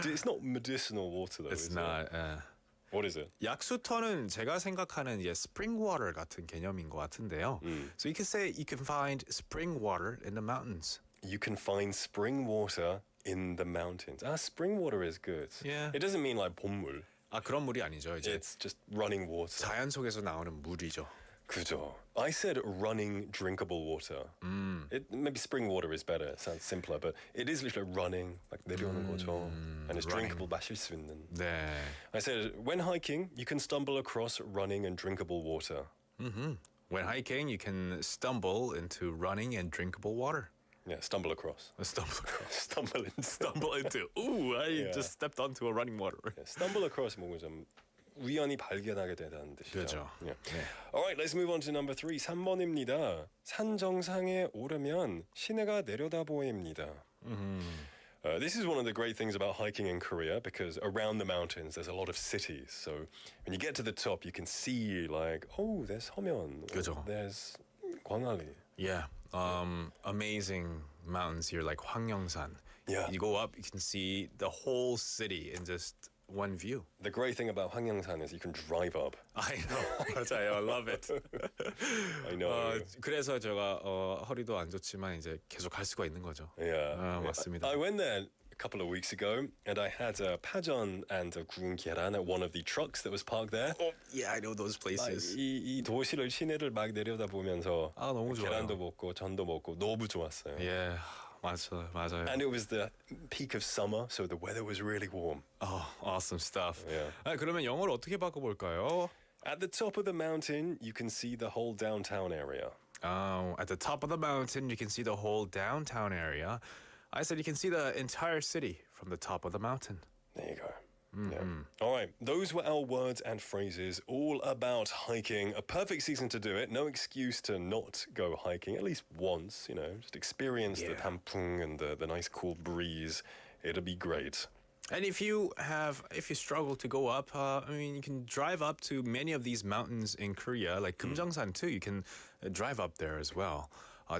It's not medicinal water though. It's is not. It? What is it? 약수터는 제가 생각하는 이제 spring water 같은 개념인 것 같은데요. So you can say you can find spring water in the mountains. You can find spring water in the mountains. Spring water is good. Yeah. It doesn't mean like 봄물. 그런 물이 아니죠. 이제 It's just running water. 자연 속에서 나오는 물이죠. 그죠. I said running drinkable water. Maybe spring water is better. It sounds simpler, but it is literally running, like 내려오는 거죠. And it's drinkable, 마실 수 있는. 네. I said, when hiking, you can stumble across running and drinkable water. When hiking, you can stumble into running and drinkable water. Yeah, stumble across. Stumble into. Ooh, I just stepped onto a running water. Yeah, stumble across 뭔가 좀 우연히 발견하게 되다는 뜻이죠. 그렇죠. Yeah. 네. Alright, let's move on to number 3. 3번입니다. 산 정상에 오르면 시내가 내려다 보입니다. This is one of the great things about hiking in Korea because around the mountains there's a lot of cities. So when you get to the top, you can see like, oh, there's Homyeon. 그죠. There's Gwangali. Yeah. Amazing mountains here like Hwangyeongsan. Yeah. You go up, you can see the whole city in just one view. The great thing about Hwangyeongsan is you can drive up. I know. 맞아요. I love it. I know. 그래서 제가 허리도 안 좋지만 이제 계속 갈 수가 있는 거죠. Yeah. 맞습니다. I went there a couple of weeks ago and I had a pajeon and a 구운 계란 at one of the trucks that was parked there. Yeah, I know those places. 이 도시를 시내를 막 내려다 보면서 너무 좋아요. 계란도 먹고 전도 먹고 너무 좋았어요. Yeah. 맞아요. And it was the peak of summer, so the weather was really warm. Oh, awesome stuff. Yeah. 그러면 영어를 어떻게 바꿔볼까요? At the top of the mountain, you can see the whole downtown area. At the top of the mountain, you can see the whole downtown area. I said you can see the entire city from the top of the mountain. There you go. Yeah. All right, those were our words and phrases all about hiking. A perfect season to do it. No excuse to not go hiking, at least once, you know. Just experience the tampung and the nice cool breeze. It'll be great. And if you struggle to go up, you can drive up to many of these mountains in Korea, like Kumjongsan too. You can drive up there as well.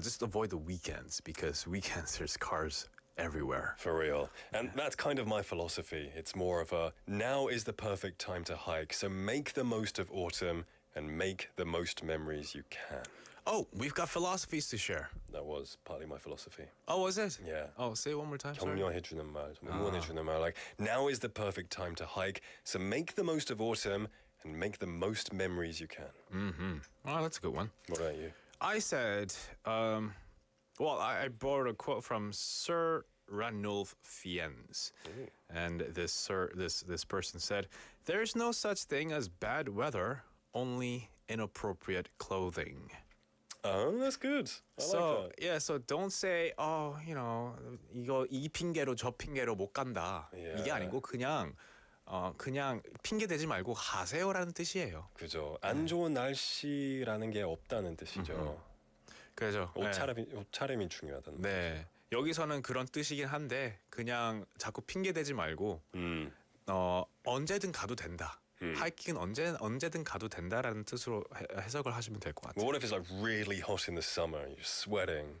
Just avoid the weekends because weekends there's cars everywhere. For real. And that's kind of my philosophy. It's more of a now is the perfect time to hike. So make the most of autumn and make the most memories you can. Oh, we've got philosophies to share. That was partly my philosophy. Oh, was it? Yeah. Oh, say it one more time. Sorry. 격려해주는 말, 좀 응원해주는 말. Like, now is the perfect time to hike. So make the most of autumn and make the most memories you can. Oh, that's a good one. What about you? I said, I borrowed a quote from Sir Ranulph Fiennes, and this person said, "There's no such thing as bad weather, only inappropriate clothing." Oh, that's good. I like that. So don't say, 이거 이 핑계로 저 핑계로 못 간다. Yeah. 이게 아니고 그냥 핑계 대지 말고 가세요라는 뜻이에요. 그죠. 안 좋은 날씨라는 게 없다는 뜻이죠. 그죠. 옷차림이 중요하다는 네. 여기서는 그런 뜻이긴 한데 그냥 자꾸 핑계 대지 말고 언제든 가도 된다. 하이킹은 언제든 가도 된다라는 뜻으로 해석을 하시면 될 것 같아요. What if it's like really hot in the summer? You're sweating.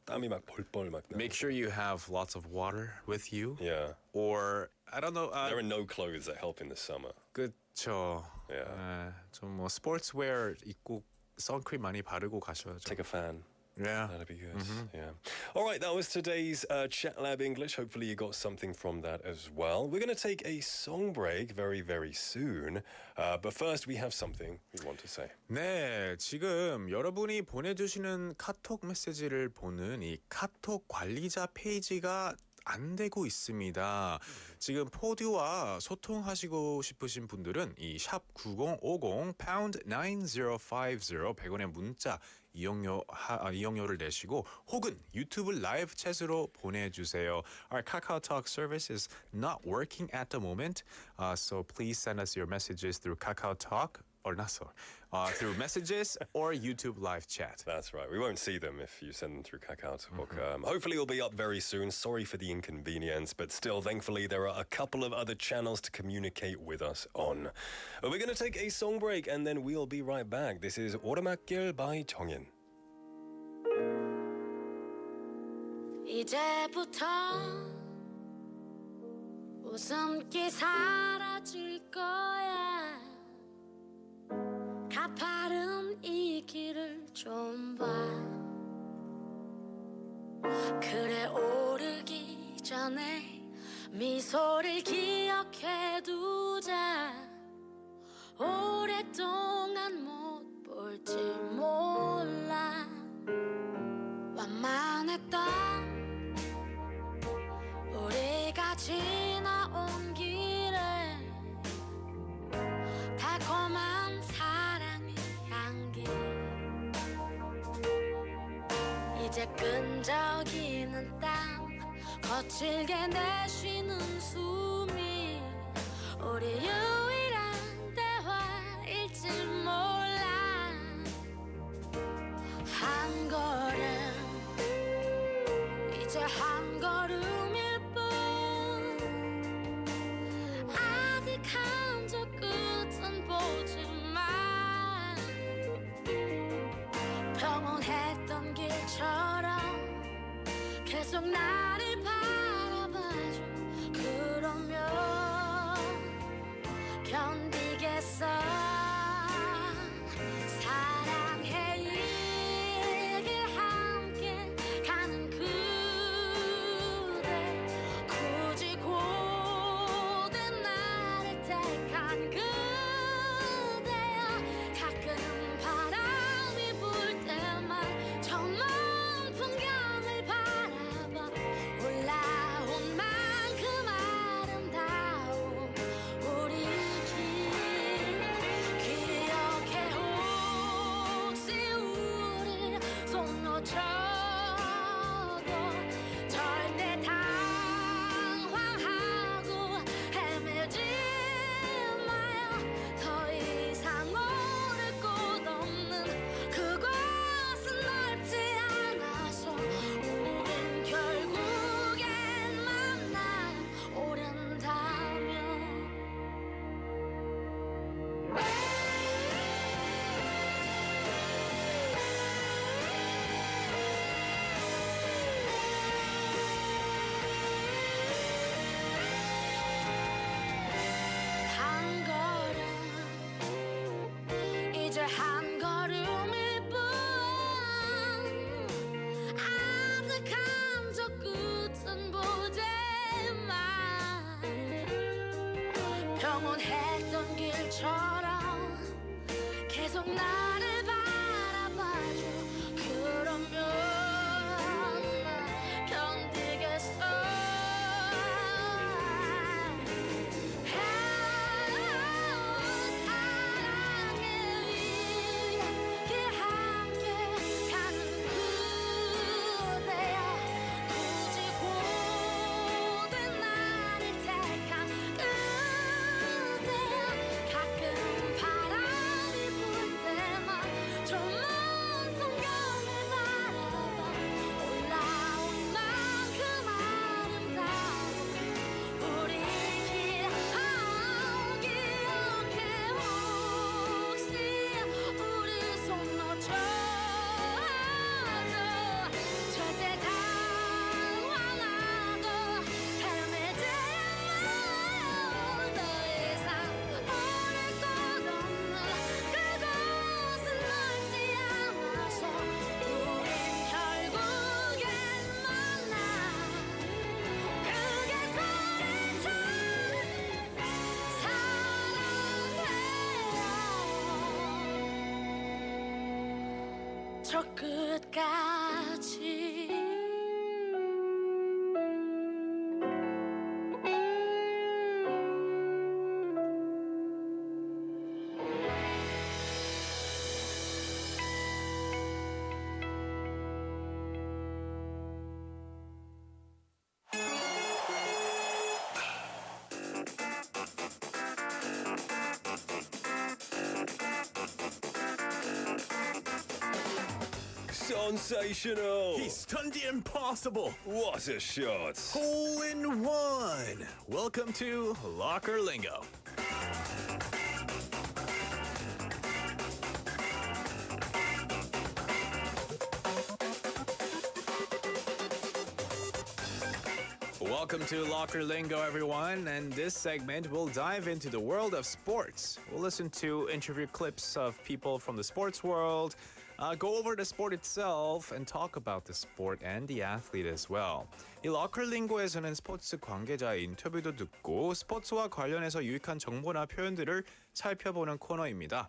땀이 막 벌벌 막. Make sure you have lots of water with you. Yeah. Or I don't know. There are no clothes that help in the summer. 그렇죠. Yeah. 좀 뭐 스포츠웨어 입고 선크림 많이 바르고 가셔야죠. Take a fan. Yeah. That'd be good. Yeah. All right, that was today's Chat Lab English. Hopefully you got something from that as well. We're going to take a song break very, very soon. But first, we have something we want to say. 네, 지금 여러분이 보내주시는 카톡 메시지를 보는 이 카톡 관리자 페이지가 안 되고 있습니다. 지금 포드와 소통하시고 싶으신 분들은 이 샵 9050 pound 9050 100원의 문자 이용료를 내시고 혹은 유튜브 라이브 챗으로 보내주세요. Our KakaoTalk service is not working at the moment, so please send us your messages through KakaoTalk or not so, through messages or YouTube live chat. That's right. We won't see them if you send them through Kakao Talk. Hopefully it'll be up very soon. Sorry for the inconvenience, but still, thankfully, there are a couple of other channels to communicate with us on. We're going to take a song break and then we'll be right back. This is 오르막길 by 정인. 이제부터 웃음기 사라질 거야. 가파른 이 길을 좀 봐. 그래 오르기 전에 미소를 기억해 두자. 오랫동안 못 볼지 몰라. 완만했던 우리가 지나온 길에 달콤한 사랑의 향기. 이제 끈적이는 땀 거칠게 내쉬는 숨이 우리 유일한 대화일지 몰라. 한 걸음 이제 한 걸음일 뿐. 아직 한적 끝은 보지만 평온했던 길처럼 계속 나를 바라봐줘. 그러면 견디겠어. 사랑해 이 길 함께 가는 그대. 굳이 고된 나를 택한 그대여. 가끔 바람이 불 때만 저 먼 풍경을 바라봐. 올라온 만큼 아름다운 우리 길. 기억해 혹시 우리 손 놓쳐도 절대 당황하고 헤매지 마요. 더 이상 오를 곳 없는 그곳은 넓지 않아서 우린 결국엔 만나 오른다면. 한 걸음 이제 한 걸음일 뿐. 아득한 저 끝은 보지만 평온했던 길처럼 계속 나를 바라봐줘. 그러면 견디겠어. 사랑의 길 함께 가는 그대여. 굳이 고된 나를 택한 그대여. 가끔 바람이 불 때만 저 먼 풍경을 바라봐. 올라온 만큼 아름다운 우리 길. 기억해 혹시 우리 손 놓쳐도 절대 당황하고 헤매지 마요. 더 이상 오를 곳 없는 그곳은 넓지 않아서 우린 결국엔 만나 크게 소리쳐 사랑해요. 저 끝까지. Sensational! He stunned the impossible. What a shot! Hole in one. Welcome to Locker Lingo. Welcome to Locker Lingo, everyone. And this segment, we'll dive into the world of sports. We'll listen to interview clips of people from the sports world, go over the sport itself, and talk about the sport and the athlete as well. 이 Locker Lingo에서는 스포츠 관계자의 인터뷰도 듣고 스포츠와 관련해서 유익한 정보나 표현들을 살펴보는 코너입니다.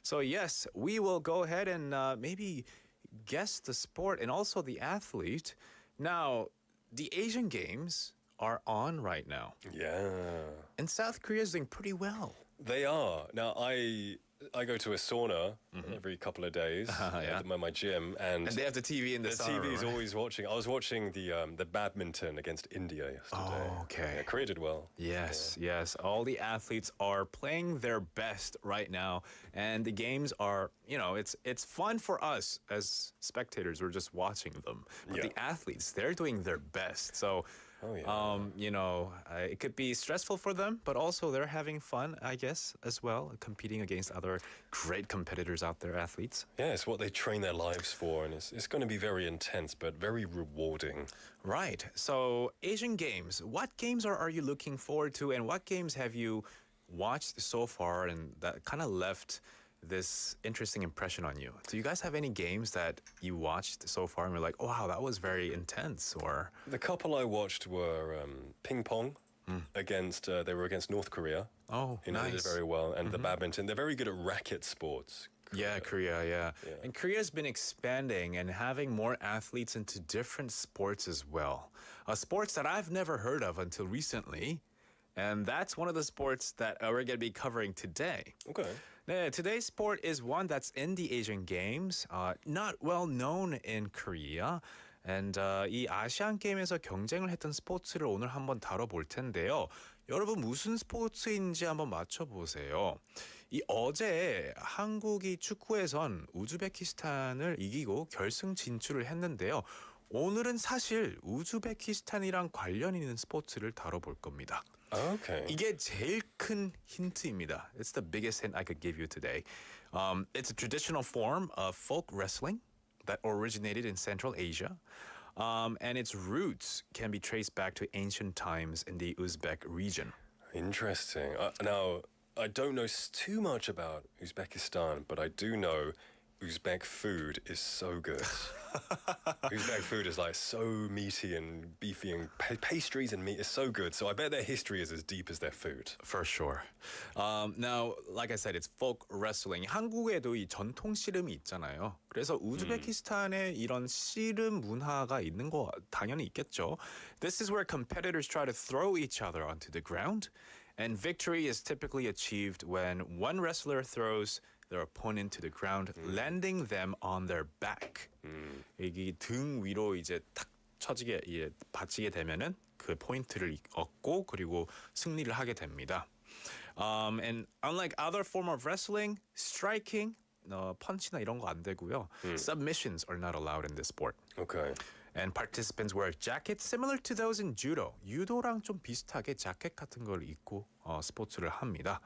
So yes, we will go ahead and maybe guess the sport and also the athlete. Now, the Asian Games are on right now. Yeah. And South Korea is doing pretty well. They are. Now, I go to a sauna every couple of days Yeah. at my gym, and And they have the TV in the the sauna, TV is right? always watching. I was watching the badminton against India yesterday. Oh, okay. Yeah, Korea did well. Yes, yes. All the athletes are playing their best right now. And the games are, it's fun for us as spectators. We're just watching them. But Yeah. the athletes, they're doing their best. So, Oh, yeah. it could be stressful for them, but also they're having fun, I guess, as well, competing against other great competitors out there, athletes. Yeah, it's what they train their lives for, and it's going to be very intense, but very rewarding. Right. So, Asian Games, what games are you looking forward to, and what games have you watched so far and that kind of left this interesting impression on you? Do you guys have any games that you watched so far and were like, oh, wow, that was very intense? Or The couple I watched were ping pong they were against North Korea. oh, They did nice. very well, and the badminton. They're very good at racket sports. Yeah, Korea, yeah. Yeah. And Korea's been expanding and having more athletes into different sports as well. Sports that I've never heard of until recently. And that's one of the sports that we're going to be covering today. Okay. 네, today's sport is one that's in the Asian Games, not well known in Korea. And 이 아시안 게임에서 경쟁을 했던 스포츠를 오늘 한번 다뤄볼 텐데요. 여러분 무슨 스포츠인지 한번 맞춰보세요. 이 어제 한국이 축구에선 우즈베키스탄을 이기고 결승 진출을 했는데요. 오늘은 사실 우즈베키스탄이랑 관련 있는 스포츠를 다뤄볼 겁니다. Okay. 이게 제일 큰 힌트입니다. It's the biggest hint I could give you today. It's a traditional form of folk wrestling that originated in Central Asia. And its roots can be traced back to ancient times in the Uzbek region. Interesting. Now, I don't know too much about Uzbekistan, but I do know Uzbek food is so good. Uzbek food is like so meaty and beefy, and pastries and meat is so good. So I bet their history is as deep as their food. For sure. Now, like I said, it's folk wrestling. 한국에도 이 전통 씨름이 있잖아요. 그래서 우즈베키스탄에 이런 씨름 문화가 있는 거 당연히 있겠죠. This is where competitors try to throw each other onto the ground, and victory is typically achieved when one wrestler throws their opponent to the ground, landing them on their back. 여기 등 위로 이제 탁 쳐지게 받치게 되면은 그 포인트를 얻고 그리고 승리를 하게 됩니다. And unlike other form of wrestling, striking, 펀치나 이런 거 안 되고요. Submissions are not allowed in this sport. Okay. And participants wear jackets similar to those in judo. 유도랑 좀 비슷하게 자켓 같은 걸 입고 스포츠를 합니다.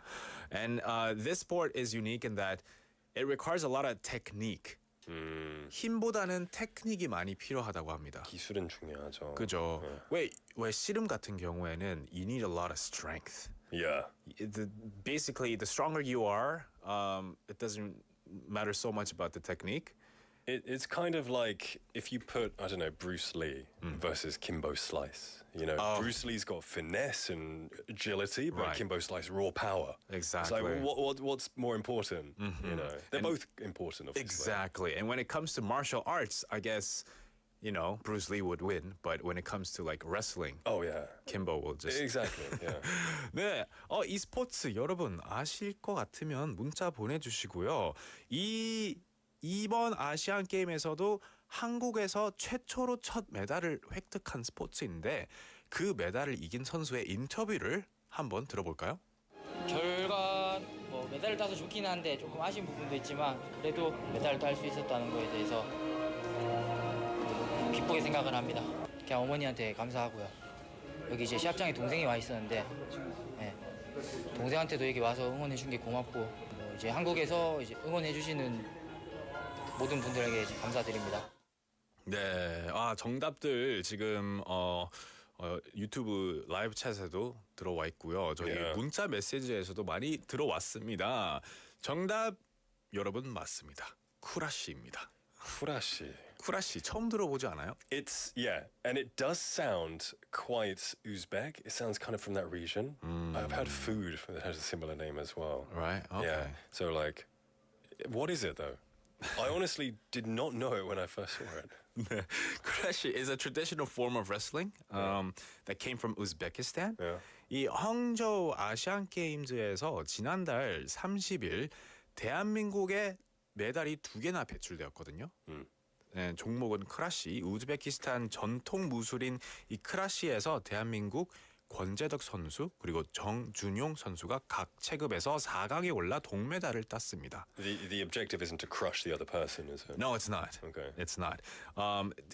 And this sport is unique in that it requires a lot of technique. 힘보다는 테크닉이 많이 필요하다고 합니다. 기술은 중요하죠. 그죠? 왜 씨름 같은 경우에는 you need a lot of strength. Yeah. Basically, the stronger you are, it doesn't matter so much about the technique. It's kind of like if you put, I don't know, Bruce Lee versus Kimbo Slice. You know, Bruce Lee's got finesse and agility, but Right. Kimbo Slice raw power. Exactly. It's like, what's more important? You know, they're both important, obviously. Exactly. And when it comes to martial arts, I guess, Bruce Lee would win. But when it comes to like wrestling, Oh yeah, Kimbo will just. exactly. Yeah. 네, 이 스포츠 여러분 아실 것 같으면 문자 보내주시고요. 이번 아시안 게임에서도 한국에서 최초로 첫 메달을 획득한 스포츠인데 그 메달을 이긴 선수의 인터뷰를 한번 들어볼까요? 결과 메달을 따서 좋긴 한데 조금 아쉬운 부분도 있지만 그래도 메달을 딸 수 있었다는 거에 대해서 기쁘게 생각을 합니다. 그냥 어머니한테 감사하고요. 여기 이제 시합장에 동생이 와 있었는데 예, 동생한테도 여기 와서 응원해 준 게 고맙고 뭐 이제 한국에서 이제 응원해 주시는 모든 분들에게 이제 감사드립니다. 네, 정답들 지금 유튜브 라이브 챗에도 들어와 있고요. 저희 네. 문자 메시지에서도 많이 들어왔습니다. 정답 여러분 맞습니다. 쿠라시입니다. Kurash. 쿠라시 처음 들어보지 않아요? It's and it does sound quite Uzbek. It sounds kind of from that region. I've had food that has a similar name as well. Right. Okay. Yeah. So like, what is it though? I honestly did not know it when I first saw it. Kurash is a traditional form of wrestling that came from Uzbekistan. Yeah. 이 항저우 아시안 게임즈에서 지난달 30일 대한민국에 메달이 2개나 배출되었거든요. 네, 종목은 크라시, 우즈베키스탄 전통 무술인 이 크라시에서 대한민국 권재덕 선수 그리고 정준용 선수가 각 체급에서 4강에 올라 동메달을 땄습니다. The objective isn't to crush the other person, is it? No, it's not. Okay. It's not.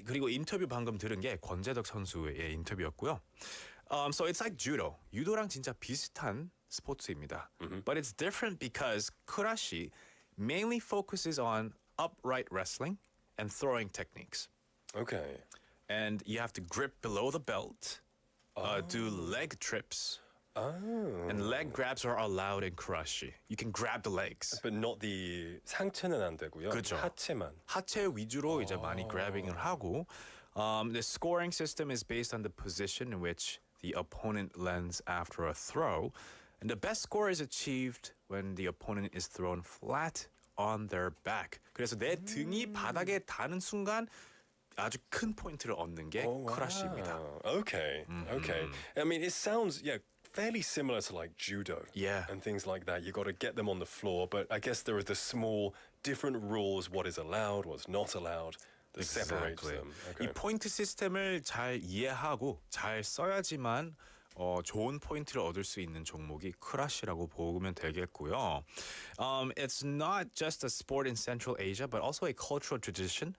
그리고 인터뷰 방금 들은 게 권재덕 선수의 인터뷰였고요. So it's like judo. 유도랑 진짜 비슷한 스포츠입니다. But it's different because Kurashi mainly focuses on upright wrestling and throwing techniques. Okay. And you have to grip below the belt, do leg trips, and leg grabs are allowed in Kurashi. You can grab the legs. But not the 상체는 안 되고요. 그죠. 하체만. 하체 위주로 이제 많이 grabbing을 하고, the scoring system is based on the position in which the opponent lands after a throw, and the best score is achieved when the opponent is thrown flat on their back. 그래서 내 등이 바닥에 닿는 순간 아주 큰 포인트를 얻는 게 크러쉬입니다. Okay. Okay. I mean, it sounds fairly similar to like judo. Yeah. And things like that. You got to get them on the floor, but I guess there are the small different rules. What is allowed, what's not allowed. That separates them. 이 Okay. 포인트 시스템을 잘 이해하고 잘 써야지만 좋은 포인트를 얻을 수 있는 종목이 크라시라고 보면 되겠고요. It's not just a sport in Central Asia, but also a cultural tradition,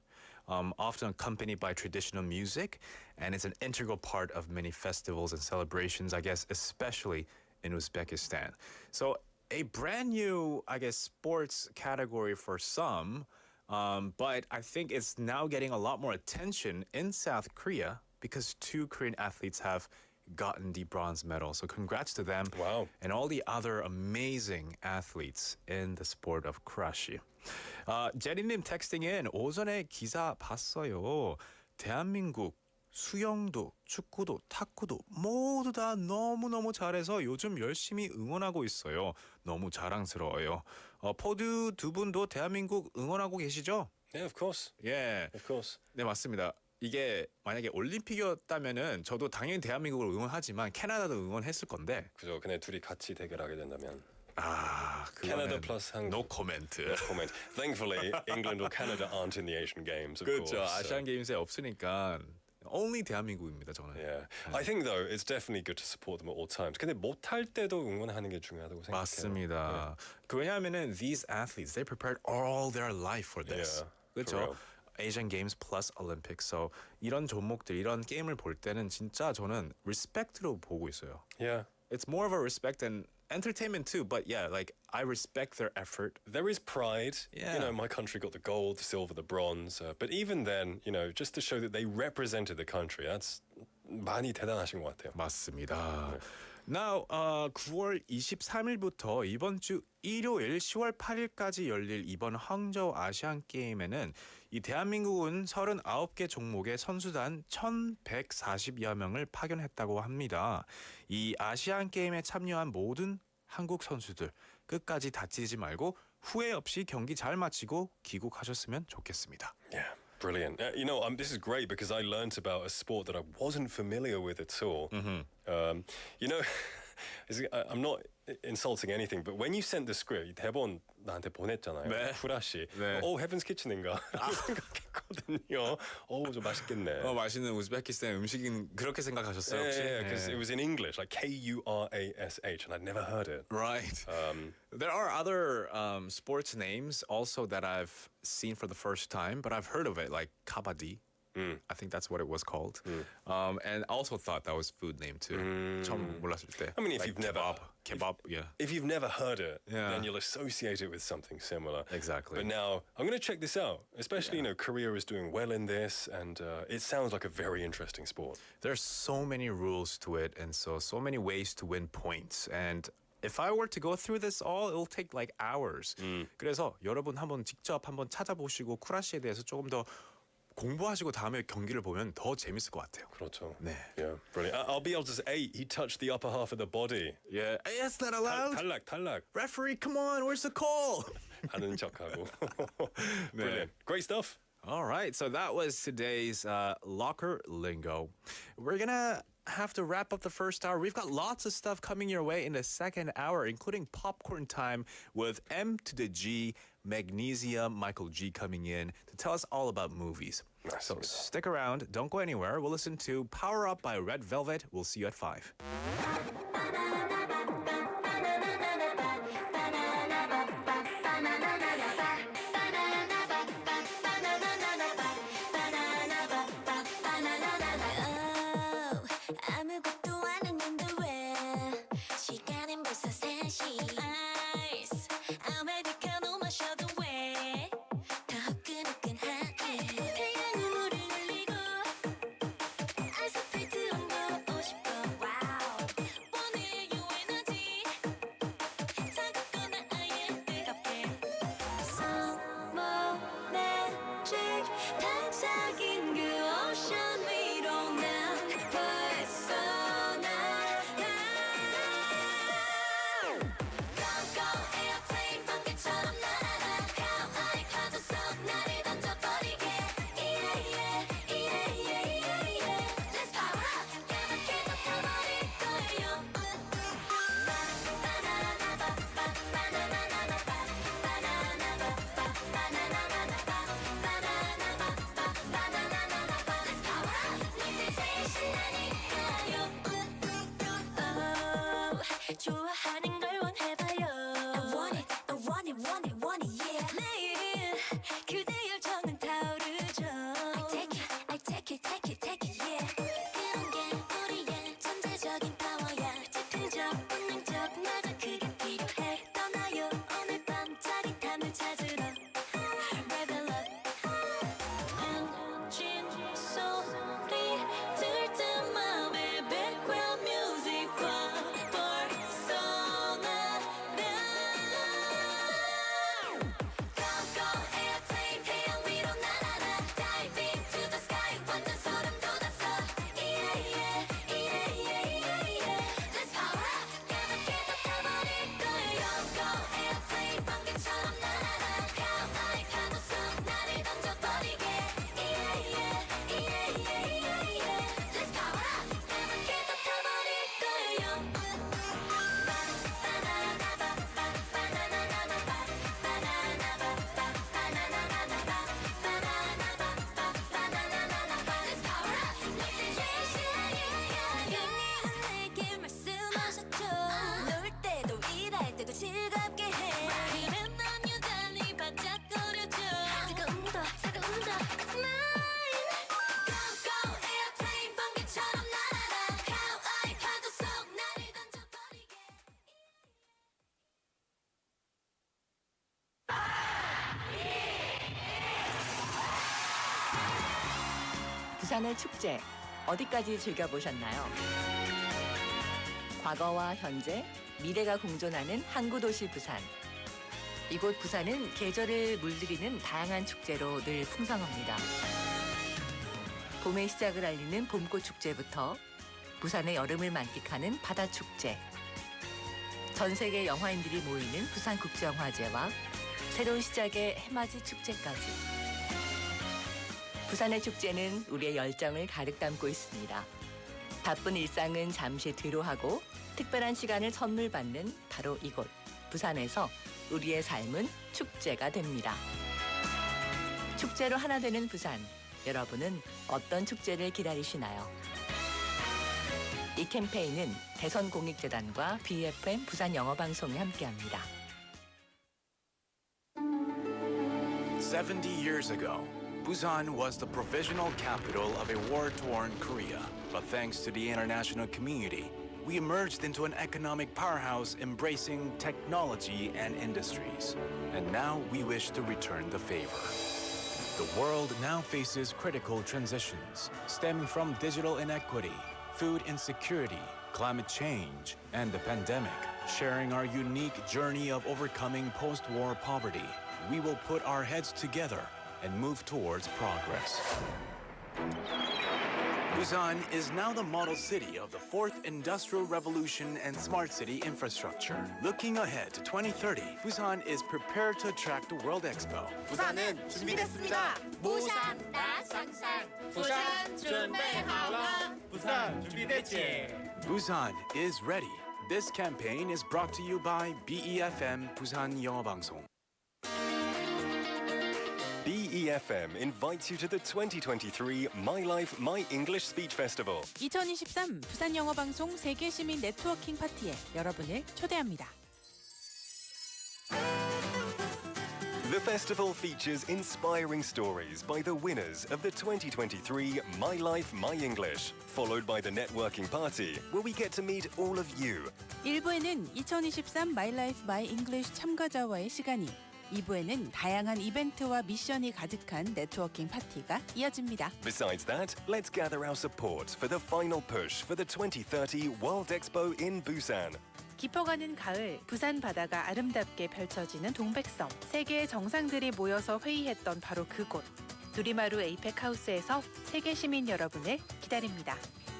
often accompanied by traditional music, and it's an integral part of many festivals and celebrations, I guess, especially in Uzbekistan. So a brand new, I guess, sports category for some, but I think it's now getting a lot more attention in South Korea because 2 Korean athletes have gotten the bronze medal. So congrats to them. Wow. And all the other amazing athletes in the sport of Kurashi. 제리님 텍스팅인 오전에 기사 봤어요. 대한민국 수영도, 축구도, 탁구도 모두 다 너무너무 잘해서 요즘 열심히 응원하고 있어요. 너무 자랑스러워요. 포드 두 분도 대한민국 응원하고 계시죠? Yeah, of course. 예. Of course. 네, 맞습니다. 이게 만약에 올림픽이었다면은 저도 당연히 대한민국을 응원하지만 캐나다도 응원했을 건데. 그죠. 근데 둘이 같이 대결하게 된다면. 캐나다 plus 한국. no comment. Comment. Thankfully, England or Canada aren't in the Asian Games, of 그렇죠. course. 아시안 게임스에 없으니까 only 대한민국입니다, 저는. Yeah. I think though it's definitely good to support them at all times. 근데 못할 때도 응원하는 게 중요하다고 생각해요. 맞습니다. 왜냐하면은 these athletes they prepared all their life for this. Yeah, 그렇죠. for real. Asian Games plus Olympics. So 이런 종목들, 이런 게임을 볼 때는 진짜 저는 respect로 보고 있어요. Yeah. It's more of a respect and entertainment too, but yeah, like I respect their effort. There is pride. Yeah. You know, my country got the gold, the silver, the bronze. But even then, you know, just to show that they represented the country, that's 많이 대단하신 것 같아요. 맞습니다. Now, 9월 23일부터 이번 주 일요일 10월 8일까지 열릴 이번 항저우 아시안 게임에는 이 대한민국은 39개 종목의 선수단 1,140여 명을 파견했다고 합니다. 이 아시안 게임에 참여한 모든 한국 선수들 끝까지 다치지 말고 후회 없이 경기 잘 마치고 귀국하셨으면 좋겠습니다. Yeah. Brilliant. You know, this is great because I learnt about a sport that I wasn't familiar with at all. You know, I'm not insulting anything, but when you sent the script, 대본 나한테 보냈잖아요. 네. 쿠라시. 네. Heaven's Kitchen인가? 생각했거든요. 좀 맛있겠네. 맛있는 우즈베키스탄 음식인 그렇게 생각하셨어요 혹시? Yeah, because it was in English, like Kurash, and I'd never heard it. Right. There are other sports names also that I've seen for the first time, but I've heard of it, like kabaddi. I think that's what it was called. And also thought that was food name too. 처음 몰랐을 때. I mean, if like you've never kebab, yeah. if you've never heard it, Yeah. then you'll associate it with something similar. Exactly. But now I'm going to check this out. Especially, you know, Korea is doing well in this, and it sounds like a very interesting sport. There's so many rules to it, and so many ways to win points. And if I were to go through this all, it'll take like hours. 그래서 여러분 한번 직접 한번 찾아보시고 쿠라시에 대해서 조금 더 공부하시고 다음에 경기를 보면 더 재밌을 것 같아요. 그렇죠. 네. Yeah, brilliant. I'll be able to say, he touched the upper half of the body. Yeah, that's not allowed. 탈락. Referee, come on, where's the call? 하는 척하고. Brilliant. Great stuff. All right, so that was today's locker lingo. We're gonna have to wrap up the first hour. We've got lots of stuff coming your way in the second hour, including popcorn time with M to the G, Magnesium, Michael G coming in to tell us all about movies. So stick around, don't go anywhere. We'll listen to Power Up by Red Velvet. We'll see you at 5. 아무것도 안 했는데 왜 시간은 벌써 3시 아이스 아메리카노 마셔도 왜 더 후끈후끈하게 태양은 우릴 놀리고 아스팔트 엉겨오고 싶어 와우 원해요 에너지 차갑거나 아예 뜨겁게 Summer magic 반짝인 그 오션 위로 난 벌써 날아 Go go airplane 번개처럼 날아가 하와이 파도 속 나를 던져버리게 Yeah yeah yeah yeah yeah yeah Let's power up 까맣게 덮어버릴 거예요 Let's power up 늘 제일 신나니까요 좋아하는 걸 원해봐요 I want it, I want it, want it, want it, yeah 매일 그대 열정은 타오르죠 I take it, I take it, take it, take it, yeah 그런 게 우리의 전체적인 파워야 즉흥적, 본능적, 나가 그게 필요해 떠나요 오늘 밤 짜릿함을 찾으러 Rebel up 엔진 소리 들 듯맘의 background music과 벌써 날아 Go go airplane 태양 위로 날아라 Dive into the sky 완전 소름 돋았어 Yeah yeah yeah yeah yeah yeah Let's power up 까맣게 덮어버릴 거예요 Go airplane 번개처럼 날아라 하와이 파도 속 나를 던져버리게 Yeah yeah yeah yeah yeah yeah Let's power up 까맣게 덮어버릴 거예요 Let's power up 늘 제일 신나니까요 내게 말씀하셨죠 놀 때도 일할 때도 즐겁게 해 이런 넌 여전히 반짝거려줘 뜨거운 더 차가운 더 It's mine Go go airplane 번개처럼 날아라 하와이 파도 속 나를 던져버리게 부산의 축제 어디까지 즐겨보셨나요? 과거와 현재, 미래가 공존하는 항구 도시 부산. 이곳 부산은 계절을 물들이는 다양한 축제로 늘 풍성합니다. 봄의 시작을 알리는 봄꽃 축제부터 부산의 여름을 만끽하는 바다 축제, 전 세계 영화인들이 모이는 부산국제영화제와 새로운 시작의 해맞이 축제까지. 부산의 축제는 우리의 열정을 가득 담고 있습니다. 바쁜 일상은 잠시 뒤로하고 특별한 시간을 선물 받는 바로 이곳 부산에서 우리의 삶은 축제가 됩니다. 축제로 하나 되는 부산, 여러분은 어떤 축제를 기다리시나요? 이 캠페인은 대선공익재단과 BIFF 부산영어방송이 함께합니다. 70 years ago, Busan was the provisional capital of a war-torn Korea. But thanks to the international community, we emerged into an economic powerhouse embracing technology and industries. And now we wish to return the favor. The world now faces critical transitions stemming from digital inequity, food insecurity, climate change, and the pandemic. Sharing our unique journey of overcoming post-war poverty, we will put our heads together and move towards progress. Busan is now the model city of the fourth industrial revolution and smart city infrastructure. Looking ahead to 2030, Busan is prepared to attract the World Expo. 부산은 준비됐습니다. 부산 나 상상. 부산 준비하라. 부산 준비됐지. Busan is ready. This campaign is brought to you by BEFM 부산영어방송. BEFM invites you to the 2023 My Life, My English Speech Festival. 2023 부산영어방송 세계 시민 네트워킹 파티에 여러분을 초대합니다. The festival features inspiring stories by the winners of the 2023 My Life, My English, followed by the networking party, where we get to meet all of you. 1부에는 2023 My Life My English 참가자와의 시간이, 2부에는 다양한 이벤트와 미션이 가득한 네트워킹 파티가 이어집니다. Besides that, let's gather our support for the final push for the 2030 World Expo in Busan. 깊어가는 가을, 부산 바다가 아름답게 펼쳐지는 동백섬. 세계의 정상들이 모여서 회의했던 바로 그곳. 두리마루 에이펙 하우스에서 세계 시민 여러분을 기다립니다.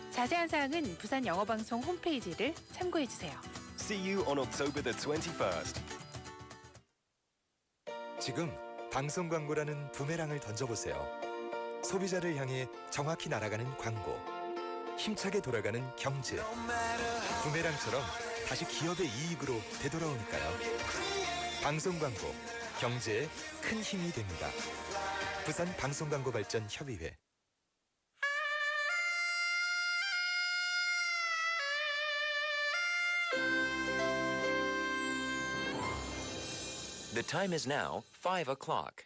자세한 사항은 부산 영어방송 홈페이지를 참고해주세요. See you on October the 21st. 지금 방송 광고라는 부메랑을 던져보세요. 소비자를 향해 정확히 날아가는 광고. 힘차게 돌아가는 경제. 부메랑처럼 다시 기업의 이익으로 되돌아오니까요. 방송 광고, 경제에 큰 힘이 됩니다. 부산 방송광고발전협의회. The time is now 5 o'clock.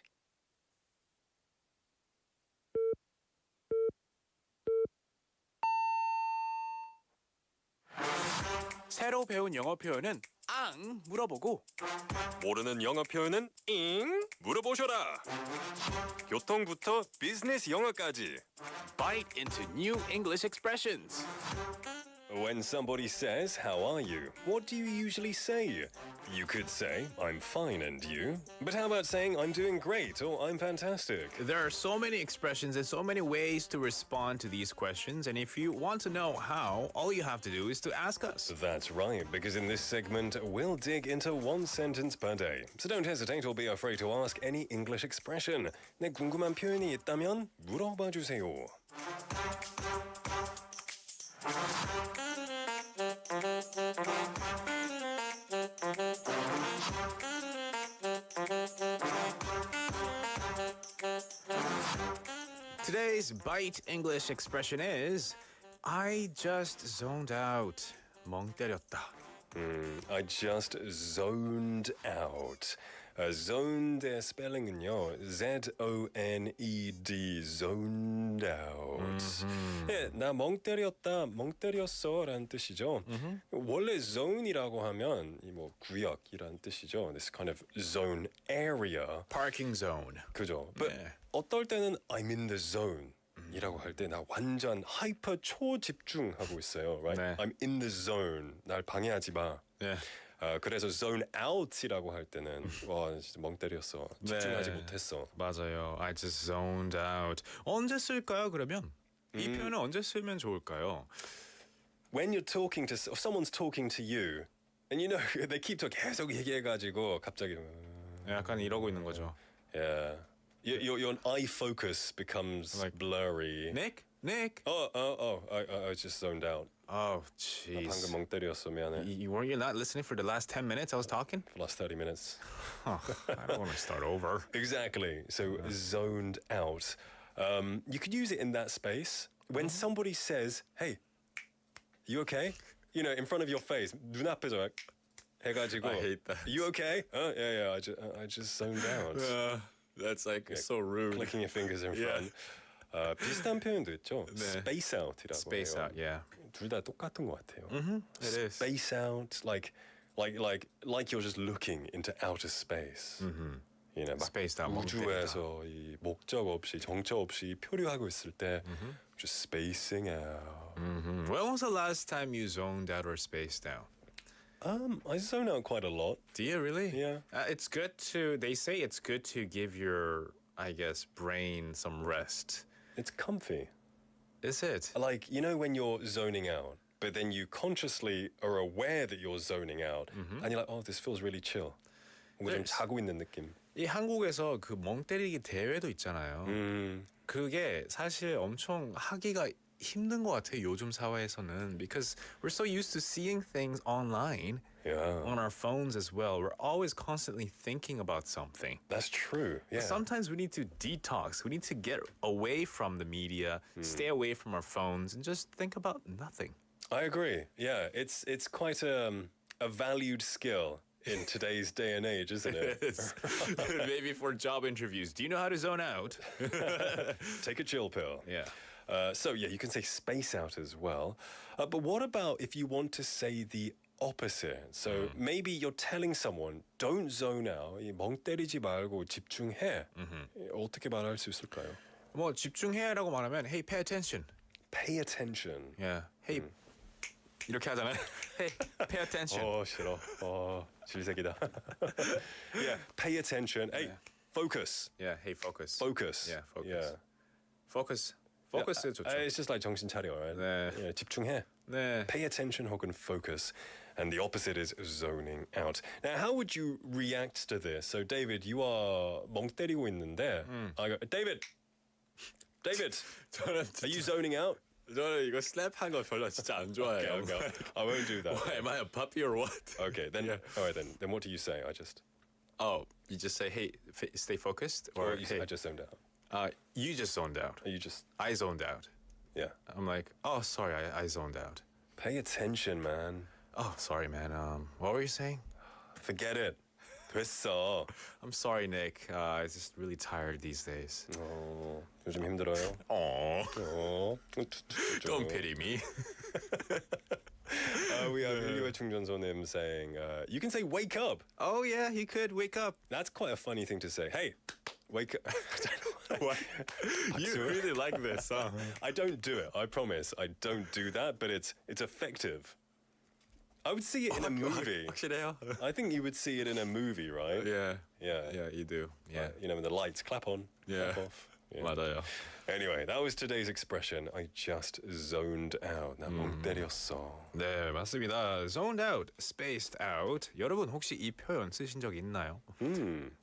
새로 배운 영어 표현은 앙 물어보고, 모르는 영어 표현은 잉 물어보셔라. 교통부터 비즈니스 영어까지. bite into new English expressions. When somebody says, "How are you?" what do you usually say? You could say, "I'm fine, and you?" But how about saying, "I'm doing great," or "I'm fantastic"? There are so many expressions and so many ways to respond to these questions, and if you want to know how, all you have to do is to ask us. That's right, because in this segment, we'll dig into one sentence per day. So don't hesitate or be afraid to ask any English expression. 네, 궁금한 표현이 있다면 물어봐 주세요. Today's bite English expression is I just zoned out. 멍 때렸다. I just zoned out. Zoned의 스펠링은요, Z-O-N-E-D, zoned out. 예, 나 멍 때렸다, 멍 때렸어 라는 뜻이죠. 원래 zone이라고 하면 뭐 구역이라는 뜻이죠. This kind of zone area. Parking zone. 그죠. But 어떨 때는 I'm in the zone. 이라고 할 때 나 완전 하이퍼 초집중하고 있어요. Right? 네. I'm in the zone. 날 방해하지 마. 네. 그래서 zone out이라고 할 때는 와 진짜 멍 때렸어. 집중하지 못했어. 맞아요. I just zoned out. 언제 쓸까요? 그러면 이 표현은 언제 쓰면 좋을까요? When you're talking to someone's talking to you, and you know they keep talking 계속 얘기해가지고 갑자기 약간 이러고 있는 거죠. Yeah. Your eye focus becomes Like, blurry. Nick? I just zoned out. Oh, jeez. 방금 멍 때렸어, 미안해. Were you not listening for the last 10 minutes I was talking? For the last 30 minutes. Oh, I don't want to start over. Exactly. So zoned out. You could use it in that space when somebody says, "Hey, you okay?" You know, in front of your face. 눈앞에서 해가지고. I hate that. You okay? Yeah. I just zoned out. That's like so rude. Clicking your fingers in Yeah. front. 비슷한 표현도 있죠. 네. Space out이라고 Space 해요. out, yeah. 둘 다 똑같은 것 같아요. It is. Space out, like you're just looking into outer space. You know, 막 Spaced out, 우주에서 이 목적 없이 정처 없이 표류하고 있을 때 just spacing out. When was the last time you zoned out or spaced out? I zone out quite a lot. Do you really? Yeah. It's good to, they say it's good to give your, I guess, brain some rest. It's comfy. Is it? Like, you know when you're zoning out, but then you consciously are aware that you're zoning out, and you're like, oh, this feels really chill. 뭔가 좀 There's- 자고 있는 느낌. 이 한국에서 그 멍 때리기 대회도 있잖아요. 그게 사실 엄청 하기가 힘든 것 같아요. 요즘 사회에서는 because we're so used to seeing things online Yeah. on our phones as well. We're always constantly thinking about something. That's true. Yeah. Sometimes we need to detox. We need to get away from the media, stay away from our phones, and just think about nothing. I agree. Yeah, it's quite a valued skill in today's day and age, isn't it? Maybe for job interviews. Do you know how to zone out? Take a chill pill. Yeah. So yeah, you can say space out as well. But what about if you want to say the opposite? So maybe you're telling someone, don't zone out. 이 멍 때리지 말고 집중해. 어떻게 말할 수 있을까요? 뭐 집중해라고 말하면 hey, pay attention. Pay attention. Yeah. Hey. 이렇게 하잖아요. Hey, pay attention. 싫어. 질색이다. Yeah, pay attention. Hey, focus. Yeah, hey, focus. Focus. Yeah, focus. Yeah. Focus. Focus 좋죠. It's just like 정신 차려, right? 네. Yeah, 집중해. 네. Pay attention 혹은 focus. And the opposite is zoning out. Now, how would you react to this? So, David, you are 멍 때리고 있는데 I go, David! 저는 Are you zoning out? 저는 이거 슬랩한 거 별로 진짜 안 좋아해요. Okay. I won't do that. Am I a puppy or what? Okay, then, all right then. Then what do you say? Oh, you just say, hey, stay focused? Or you say, hey, I just zoned out. you just zoned out. Or you just, I zoned out. yeah. I'm like, oh, sorry, I zoned out. Pay attention, man. Oh, sorry, man. What were you saying? Forget it. 됐어. I'm sorry, Nick. I'm just really tired these days. 요즘 힘들어요? Don't pity me. We have 인류의 충전소님 saying, you can say wake up. Oh, yeah, he could wake up. That's quite a funny thing to say. Hey, wake up. I don't know What? You really like this, huh? I don't do it. I promise. I don't do that, but it's effective. I would see it in a movie. 확실해요? I think you would see it in a movie, right? Yeah. Yeah. Yeah, you do. Yeah. You know, when the lights clap on, Yeah. clap off. Yeah. 맞아요. Anyway, that was today's expression. I just zoned out. 나 멍 때렸어. 네, 맞습니다. Zoned out, spaced out. 여러분 혹시 이 표현 쓰신 적 있나요?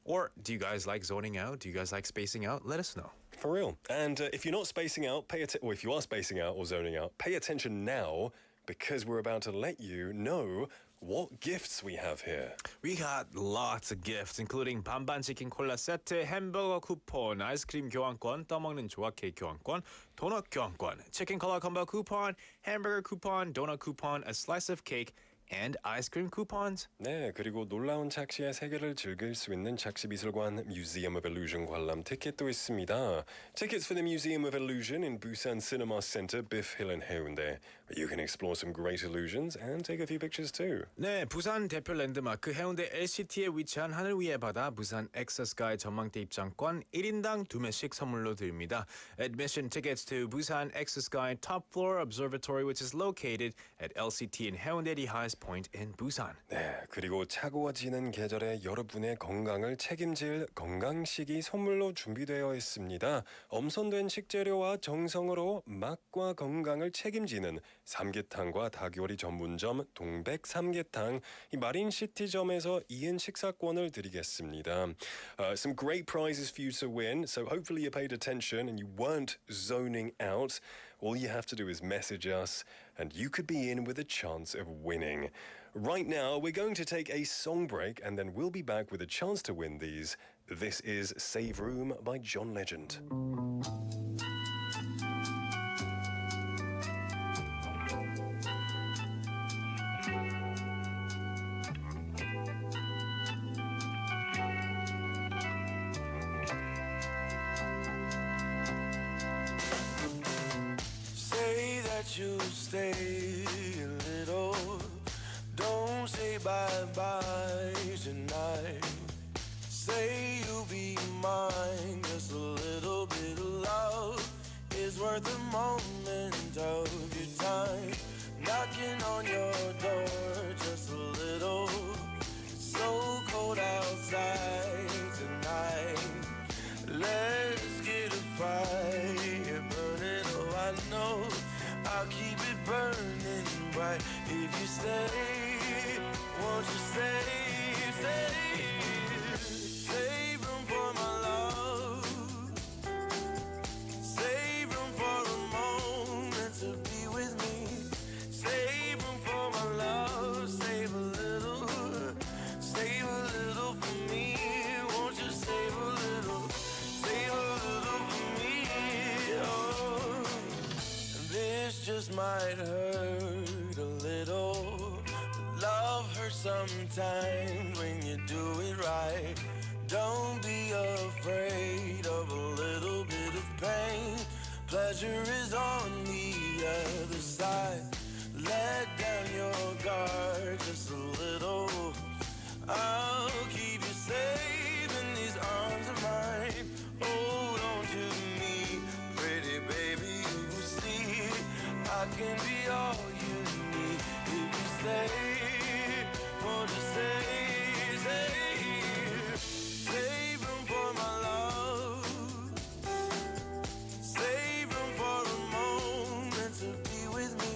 Or do you guys like zoning out? Do you guys like spacing out? Let us know. For real. And if you're not spacing out, or if you are spacing out or zoning out, pay attention now because we're about to let you know what gifts we have here. We got lots of gifts, including 반반 치킨 콜라 세트, 햄버거 쿠폰, 아이스크림 교환권, 떠먹는 조각 케이크 교환권, 도넛 교환권, 치킨 콜라 콤보 쿠폰, 햄버거 쿠폰, 도넛 쿠폰, a slice of cake, and ice cream coupons. 네, 그리고 놀라운 착시의 세계를 즐길 수 있는 착시미술관 Museum of Illusion 관람 티켓도 있습니다. Tickets for the Museum of Illusion in Busan Cinema Center, BIFF Hill and Haeundae. You can explore some great illusions and take a few pictures too. 네, 부산 대표 랜드마크 해운대 LCT에 위치한 하늘 위의 바다 부산 엑서스카이 전망대 입장권 1인당 2매씩 선물로 드립니다. Admission tickets to Busan Exosky Top Floor Observatory, which is located at LCT in Haeundae, the highest point in Busan. 네, 그리고 차가워지는 계절에 여러분의 건강을 책임질 건강식이 선물로 준비되어 있습니다. 엄선된 식재료와 정성으로 맛과 건강을 책임지는 삼계탕과 닭요리 전문점 동백 삼계탕 이 마린시티점에서 2인 식사권을 드리겠습니다. Some great prizes for you to win, so hopefully you paid attention and you weren't zoning out. All you have to do is message us and you could be in with a chance of winning. Right now, we're going to take a song break and then we'll be back with a chance to win these. This is Save Room by John Legend. you stay a little? Don't say bye-bye tonight. Say you'll be mine. Just a little bit of love is worth a moment of your time. Knocking on your door just a little. It's so cold outside tonight. Let's get a fire burning. Oh, I know I'll keep it burning bright if you stay. Won't you stay? Save room for my love. Save room for a moment to be with me. Save room for my love. Save a little for me. Won't you save a little for me? Oh, this just might hurt a little. But love hurts sometimes when you do it right. Don't be afraid of a little bit of pain. Pleasure is on the other side. Let down your guard just a little. I'll keep you safe in these arms of mine. Hold on to me, pretty baby. You will see I can be all you need if you stay. Won't you stay? Save room for my love. Save room for a moment to be with me.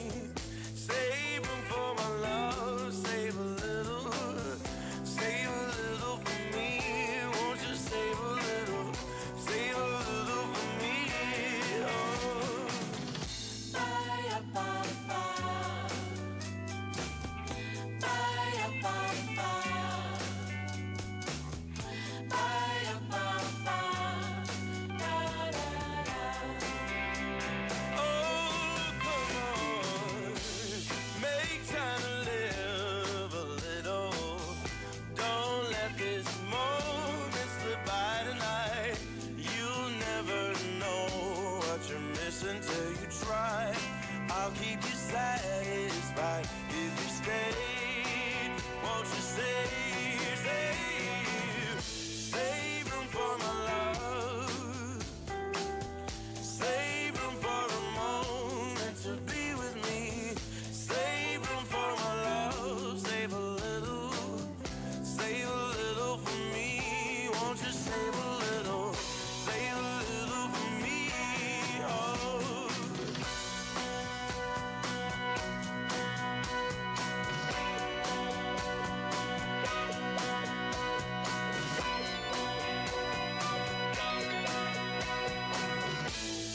Save room for my love. Save a little for me. Won't you save a little for me? Oh. Ba-ya-ba-ba. Ba-ya-ba-ba. Ba-ya-ba-ba. Da-da-da. Oh, come on. Make time to live a little. Don't let this moment slip by tonight. You'll never know what you're missing till you try. I'll keep you satisfied if you stay. Won't you stay? Save room for my love. Save room for a moment to be with me. Save room for my love. Save a little for me. Won't you save a little for me? Oh.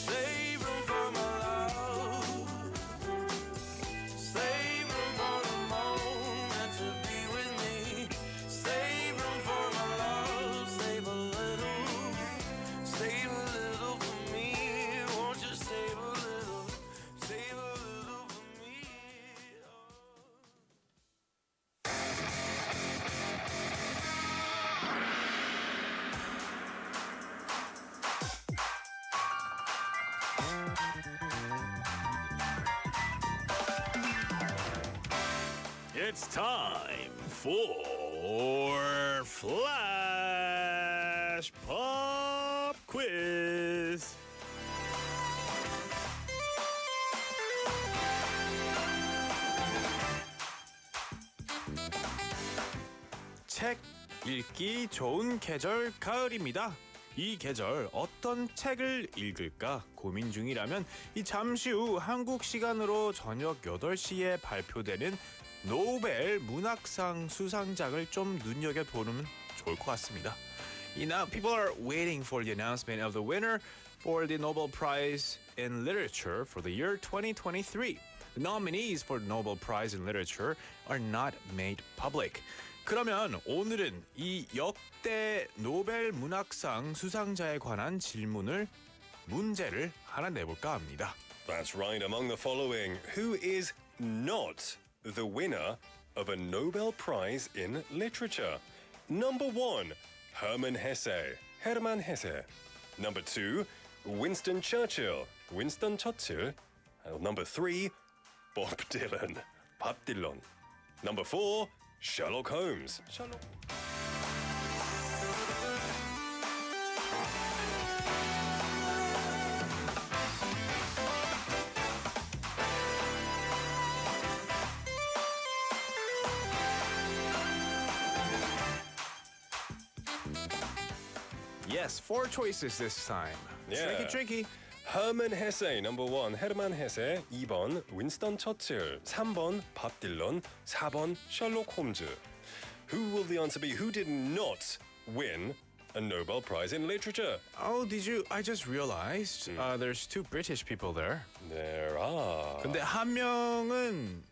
Save room for my love. Save room for a moment to be with me. Save room for my love. Save a little for me. Won't you save a little for me? It's time for Flash Pop Quiz. 책 읽기 좋은 계절 가을입니다. 이 계절 어떤 책을 읽을까 고민 중이라면 이 잠시 후 한국 시간으로 저녁 8시에 발표되는 노벨 문학상 수상작을 좀 눈여겨보면 좋을 것 같습니다. Now people are waiting for the announcement of the winner for the Nobel Prize in Literature for the year 2023. The nominees for the Nobel Prize in Literature are not made public. 그러면 오늘은 이 역대 노벨 문학상 수상자에 관한 문제를 하나 내볼까 합니다. That's right. Among the following, who is not the winner of a Nobel Prize in Literature? Number 1, Hermann Hesse. Number 2, Winston Churchill. Number 3, Bob Dylan. Bob Dylan. Number 4, Sherlock Holmes. Sherlock. Yes, 4 choices this time. Yeah. Tricky. Herman Hesse, number 1, 헤르만 헤세. 2번, 윈스턴 처칠. 3번, 밥 딜런. 4번, 셜록 홈즈. Who will the answer be? Who did not win a Nobel Prize in Literature? Oh, did you? I just realized there's 2 British people there. There are. 근데 한 명은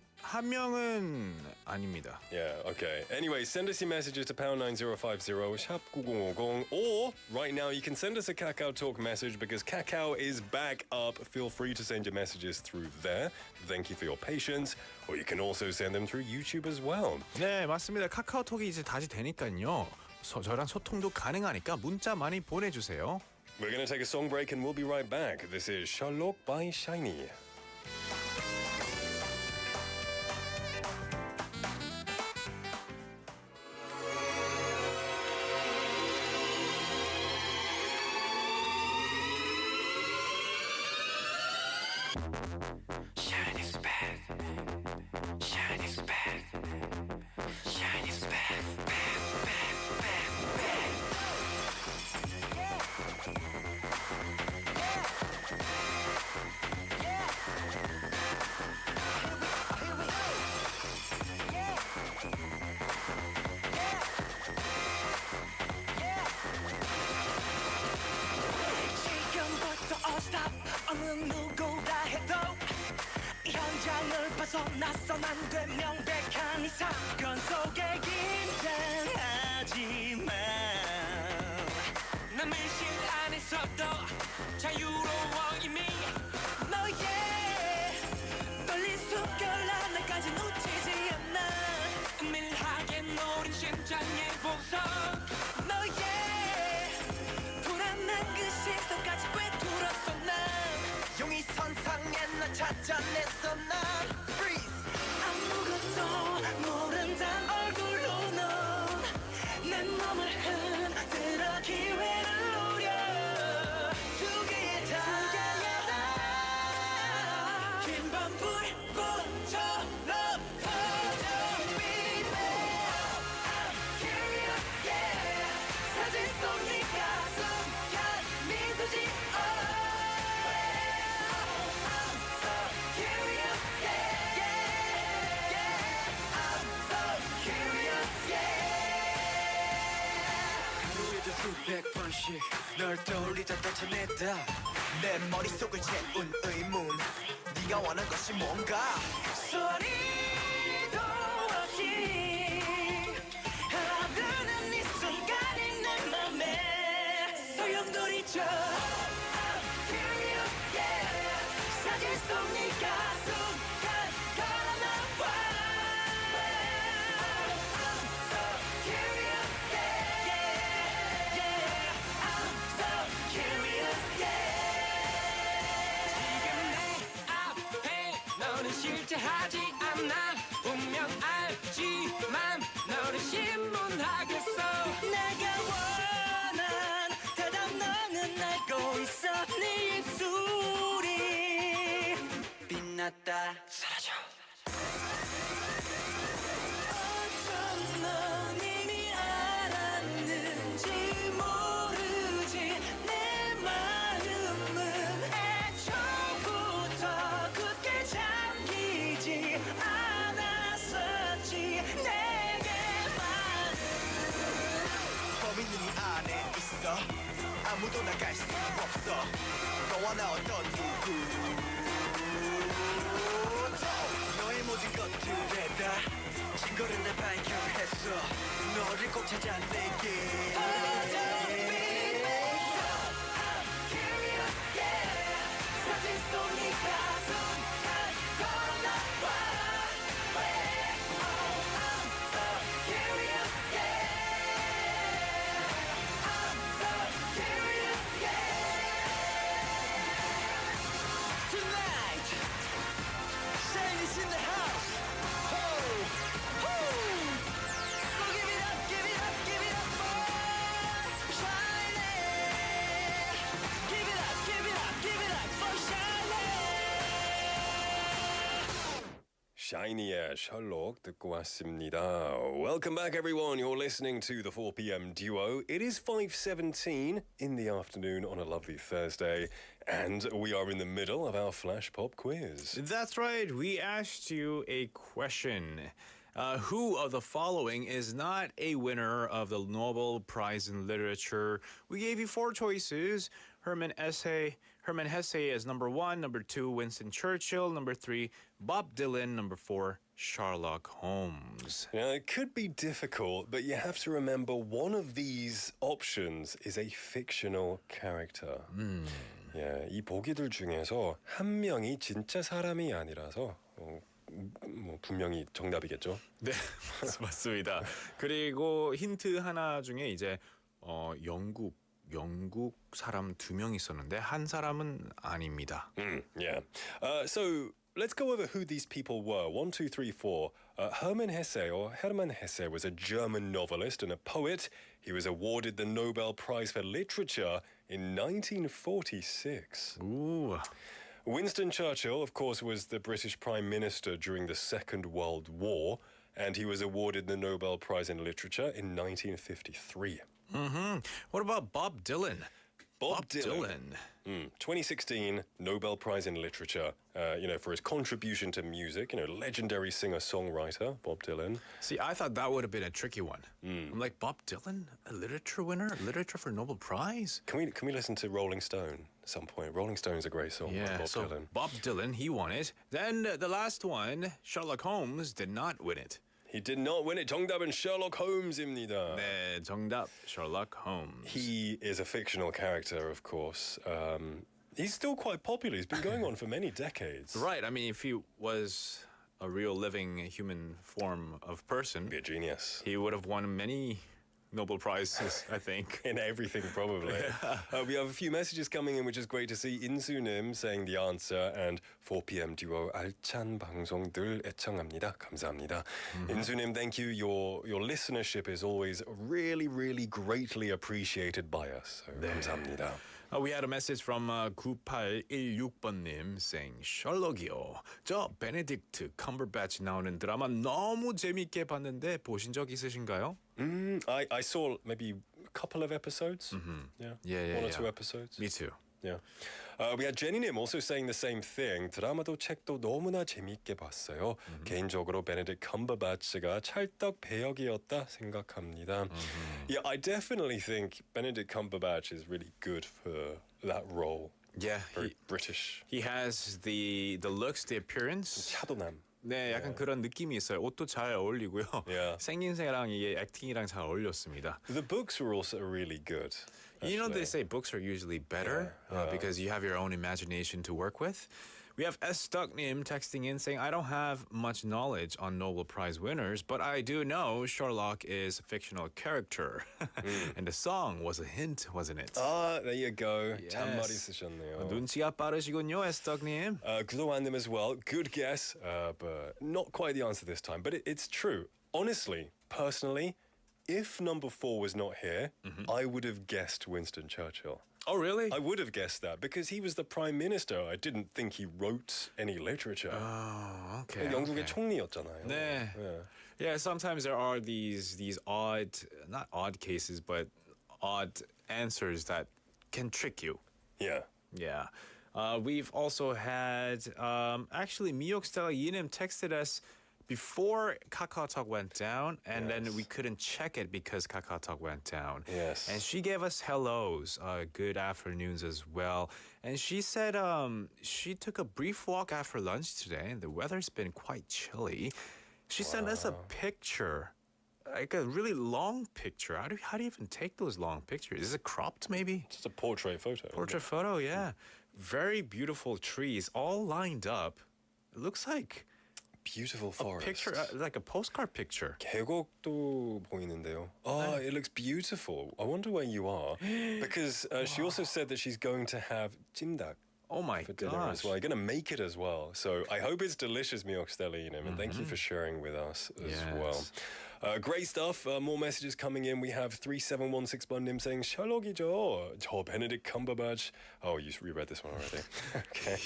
아닙니다. Yeah, okay. Anyway, send us your messages to pound 9050 샵 9050 or right now you can send us a Kakao Talk message because Kakao is back up. Feel free to send your messages through there. Thank you for your patience. Or you can also send them through YouTube as well. 네, 맞습니다. 카카오톡이 이제 다시 되니까요. 저랑 소통도 가능하니까 문자 많이 보내주세요. We're going to take a song break and we'll be right back. This is Sherlock by Shiny. 현장을 벗어나선 안 돼 명백한 이 사건 속에 긴장하지만 남의실 안에서도 자유로워 이미 너의 떨린 숨결 하나까지 놓치지 않아 은밀하게 노린 심장의 보석 너의 불안한 그 시선까지 꿰뚫었어 난 용의 선상에 날 찾아냈어 난 Freeze 아무것도 모른단 얼굴로 넌 내 몸을 흔들어 기회를 노려 두 개의 다 긴 밤 불꽃처럼 터져 Baby I'm curious yeah 사진 속 네가 숨간 미소지 수백 번씩 널 떠올리다 쫓아냈다 내 머릿속을 채운 의문 네가 원한 것이 뭔가 소리도 없이 알아듣는 이 순간이 내 맘에 소용돌이쳐 I'm curious yeah 사진 속 네가 순간 걸어나와 I'm so curious 실제하지 않아 분명 알지만 너를 신문하겠어 내가 원한 대답 너는 알고 있어 네 입술이 빛났다 사라져 어쩜 넌 이미 알았는지 모르지 내 마음은 애초부터 굳게 잠기지 않았었지 내게만 범인은 이 안에 있어 아무도 나갈 수 없어 너와 나 어떤 누구도 너의 모든 것들에다 증거를 내 발견했어 너를 꼭 찾아내게 사진 속 네가 순간 걸어나와 I'm so curious yeah I'm so curious yeah 샤이니의 셜록 듣고 왔습니다. Welcome back, everyone. You're listening to the 4 p.m. duo. It is 5:17 in the afternoon on a lovely Thursday, and we are in the middle of our flash pop quiz. That's right. We asked you a question. Who of the following is not a winner of the Nobel Prize in Literature? We gave you 4 choices. Hermann Hesse is number 1, number 2, Winston Churchill, number 3, Bob Dylan, number 4, Sherlock Holmes. Now, it could be difficult, but you have to remember one of these options is a fictional character. 예, 이 보기들 중에서 한 명이 진짜 사람이 아니라서 뭐 분명히 정답이겠죠. 네, 맞습니다. 그리고 힌트 하나 중에 이제 영국 사람 2명 있었는데 한 사람은 아닙니다. Yeah. So let's go over who these people were. 1, 2, 3, 4. Hermann Hesse was a German novelist and a poet. He was awarded the Nobel Prize for Literature in 1946. Ooh. Winston Churchill, of course, was the British Prime Minister during the Second World War, and he was awarded the Nobel Prize in Literature in 1953. What about Bob Dylan? Bob Dylan. 2016 Nobel Prize in Literature, for his contribution to music, legendary singer-songwriter, Bob Dylan. See, I thought that would have been a tricky one. I'm like, Bob Dylan, a literature winner, literature for Nobel Prize? Can we listen to Rolling Stone at some point? Rolling Stone's a great song by Bob Dylan. Bob Dylan, he won it. Then the last one, Sherlock Holmes, did not win it. He did not win it. 정답은 Sherlock Holmes입니다. 네, 정답 Sherlock Holmes. He is a fictional character, of course. He's still quite popular. He's been going on for many decades. Right. I mean, if he was a real living human form of person, He'd be a genius. he would have won many Nobel Prizes, I think. In everything, probably. We have a few messages coming in, which is great to see. 인수님 saying the answer, and 4 p.m. duo 알찬 방송 늘 애청합니다. 감사합니다. 인수님, thank you. Your listenership is always really, really greatly appreciated by us. So 감사합니다. We had a message from 9816번님 saying 셜록이요. 저 베네딕트 컴버배치 나오는 드라마 너무 재밌게 봤는데 보신 적 있으신가요? I saw maybe a couple of episodes. Yeah. 1 or 2 episodes. Me too. Yeah. We had Jenny님 also saying the same thing. 드라마도 책도 너무나 재미있게 봤어요. 개인적으로 베네딕트 컴버배치가 찰떡 배역이었다 생각합니다. Yeah, I definitely think Benedict Cumberbatch is really good for that role. Yeah, Very British. He has the looks, the appearance. 차도남. 네, 약간 그런 느낌이 있어요. 옷도 잘 어울리고요. Yeah. 생김새랑 이게 액팅이랑 잘 어울렸습니다. The books were also really good. You know, they actually. say books are usually better because you have your own imagination to work with. We have S. Stucknim texting in saying, I don't have much knowledge on Nobel Prize winners, but I do know Sherlock is a fictional character. And the song was a hint, wasn't it? Ah, there you go. Yes. 잔머리 쓰셨네요. 눈치가 빠르시군요, S. Stucknim. 구도환님 as well. Good guess, but not quite the answer this time. But it's true. Honestly, personally, if number 4 was not here, I would have guessed Winston Churchill. Oh, really? I would have guessed that because he was the prime minister. I didn't think he wrote any literature. Oh, okay. 영국의 okay. 총리였잖아요. 네. Yeah, sometimes there are these odd, not odd cases, but odd answers that can trick you. Yeah. Yeah. We've also had, actually, 미역스타가 이님 texted us before KakaoTalk went down, and then we couldn't check it because KakaoTalk went down. Yes. And she gave us hellos, good afternoons as well. And she said she took a brief walk after lunch today, and the weather's been quite chilly. She sent us a picture, like a really long picture. How do you even take those long pictures? Is it cropped maybe? Just a portrait photo. Portrait photo, yeah. Very beautiful trees all lined up. It looks like Beautiful forest. a picture, like a postcard picture. 계곡도 보이는데요. Oh, it looks beautiful. I wonder where you are. Because she also said that she's going to have 찜닭 Oh my for dinner as gosh. well. You're going to make it as well. So I hope it's delicious, 미역스텔리, and thank you for sharing with us as well. Great stuff. More messages coming in. We have 3716번님 saying 셜록이죠. 저 Benedict Cumberbatch. Oh, you reread this one already. Okay.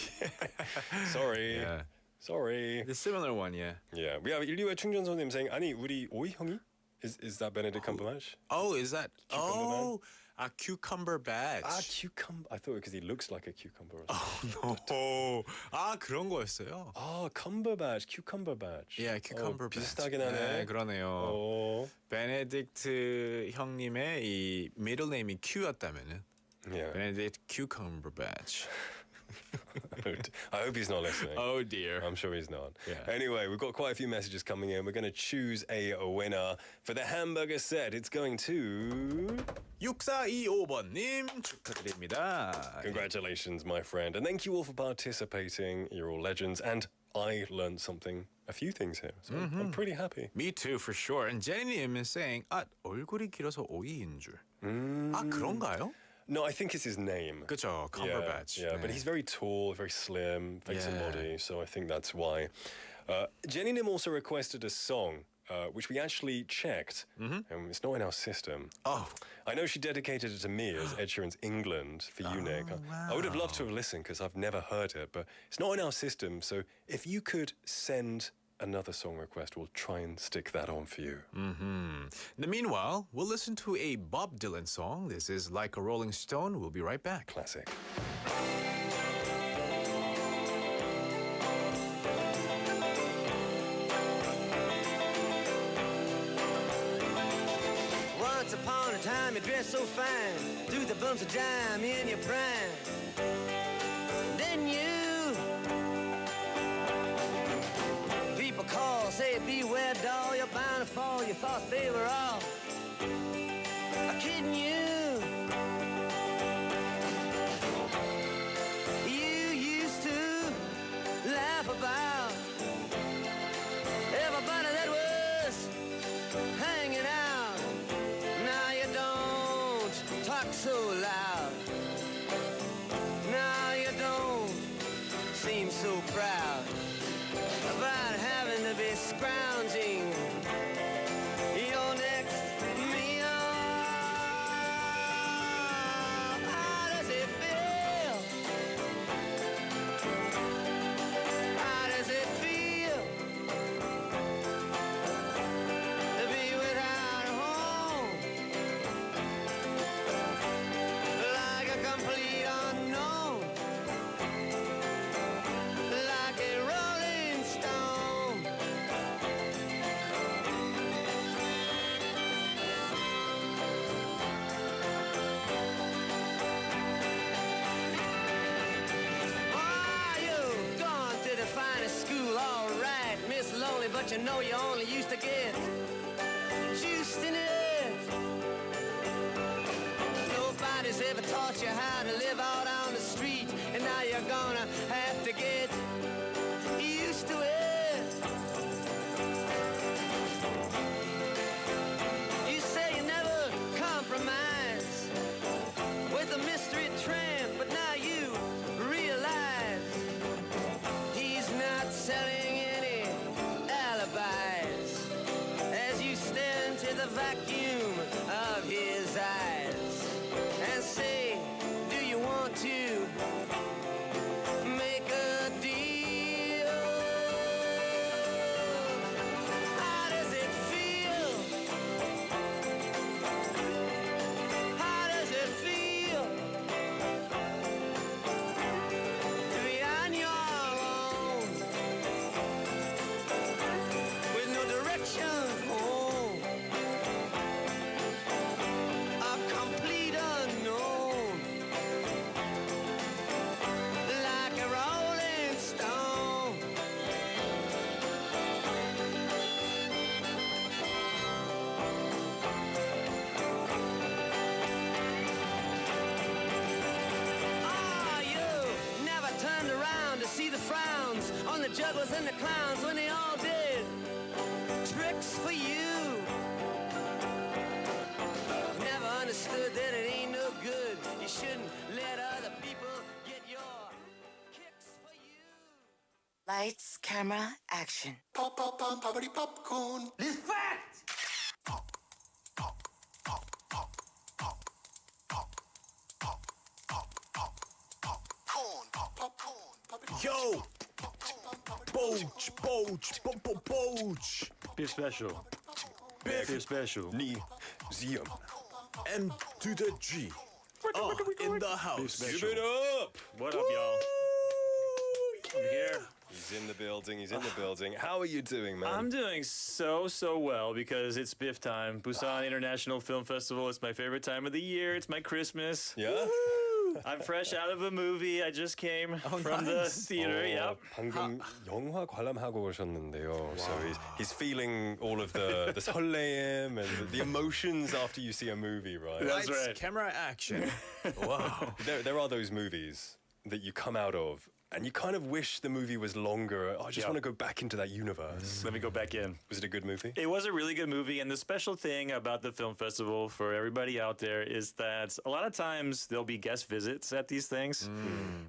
Sorry. Yeah. Sorry. The similar one, yeah. Yeah, we have 125 충전소님 saying, 아니 우리 오이 형이? Is that Benedict Cumberbatch? Oh, is that? Cucumber Oh, a cucumber badge. Cucumber. I thought because he looks like a cucumber. Or Oh, no. 아, 그런 거였어요. Cumberbatch, cucumber badge. Yeah, cucumber badge. 비슷하긴 하네. 네, 그러네요. 베네딕트 형님의 이 middle name이 Q였다면은 Yeah. Benedict Cucumber Badge. I hope he's not listening. Oh dear. I'm sure he's not. Yeah. Anyway, we've got quite a few messages coming in. We're going to choose a winner for the hamburger set. It's going to 6425번님 축하드립니다. Congratulations, my friend. And thank you all for participating. You're all legends. And I learned a few things here. So I'm pretty happy. Me too, for sure. And Jenny님 is saying, 얼굴이 길어서 오이인 줄. 그런가요? No, I think it's his name. 그쵸, Cumberbatch. Yeah, but he's very tall, very slim, face and body, so I think that's why. Jenny Nim also requested a song, which we actually checked, and it's not in our system. Oh. I know she dedicated it to me as Ed Sheeran's England for you, Nick. Wow. I would have loved to have listened because I've never heard it, but it's not in our system, so if you could send another song request, we'll try and stick that on for you. In the meanwhile, we'll listen to a Bob Dylan song. This is Like a Rolling Stone. We'll be right back. Classic. Once upon a time you dressed so fine, threw the bumps of dime in your prime. Then you people call, say beware doll, you're bound to fall. You thought they were all kidding you. You used to laugh about everybody that was hanging out. Now you don't talk so loud. Now you don't seem so proud about having to be scrounging your next meal. How does it feel? How does it feel to be without a home? Like a complete unknown, like a rolling stone. Oh, you've gone to the finest school, all right, Miss Lonely, but you know you only used to get juiced in it. Nobody's ever taught you how to live out on the street, and now you're gonna have to get used to it. You say you never compromise with a mystery tramp, but now you realize he's not selling any alibis as you stare into the vacuum of his eyes and say, do you want to make a deal? How does it feel? How does it feel to be on your own with no direction home? A complete unknown, like a rolling stone. Ah, you never turned around to see the frowns on the jugglers and the clowns when they all did tricks for you. Never understood that it ain't no good. You shouldn't let other people get your kicks for you. Lights, camera, action. Pop, pop, pop, poppity popcorn. This fact! Yo! Poach. Beef special. Beef special. Museum. M to the G. In the house. Give it up. What up, y'all? I'm here. He's in the building. He's in the building. How are you doing, man? I'm doing so well because it's BIFF time. Busan International Film Festival. It's my favorite time of the year. It's my Christmas. Yeah? I'm fresh out of a movie. I just came from the theater. Yep. 방금 영화 관람하고 오셨는데요. So he's feeling all of the 설레임 and the emotions after you see a movie, right? That's right. Camera action. Wow. There are those movies that you come out of and you kind of wish the movie was longer. I just want to go back into that universe. Let me go back in. Was it a good movie? It was a really good movie, and the special thing about the film festival for everybody out there is that a lot of times there'll be guest visits at these things,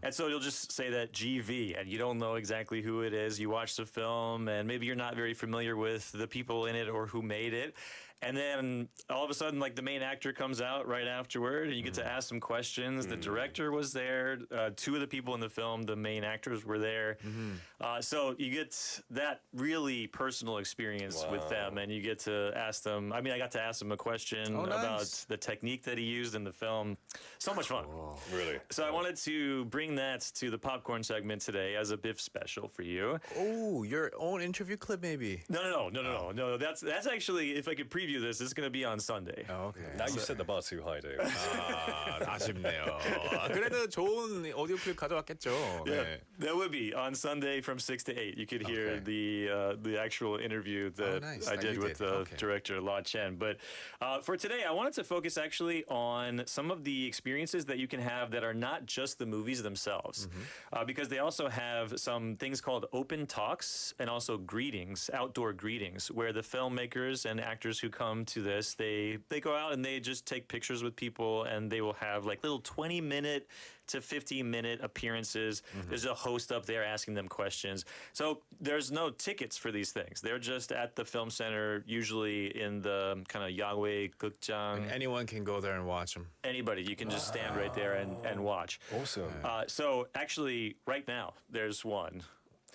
and so you'll just say that GV, and you don't know exactly who it is. You watch the film, and maybe you're not very familiar with the people in it or who made it. And then all of a sudden, like the main actor comes out right afterward, and you get to ask some questions. The director was there. Two of the people in the film, the main actors, were there. So you get that really personal experience with them, and you get to ask them. I mean, I got to ask them a question about the technique that he used in the film. So much fun. Really? So I wanted to bring that to the popcorn segment today as a BIFF special for you. Oh, your own interview clip, maybe? No. That's actually, if I could preview this, it's going to be on Sunday. Okay. Now you set the bar too high, Dave. 아쉽네요. 그래도 좋은 오디오 클립 가져왔겠죠. Yeah, that would be on Sunday from 6 to 8. You could hear the actual interview that I did with the director, La Chen. But for today, I wanted to focus actually on some of the experiences that you can have that are not just the movies themselves, because they also have some things called open talks and also greetings, outdoor greetings, where the filmmakers and actors who come to this, they go out and they just take pictures with people, and they will have like little 20-minute to 15-minute appearances. There's a host up there asking them questions. So there's no tickets for these things. They're just at the film center, usually in the kind of Yagwei Gukjang. And anyone can go there and watch them. Anybody. You can just stand right there and watch. Awesome. So actually, right now, there's one.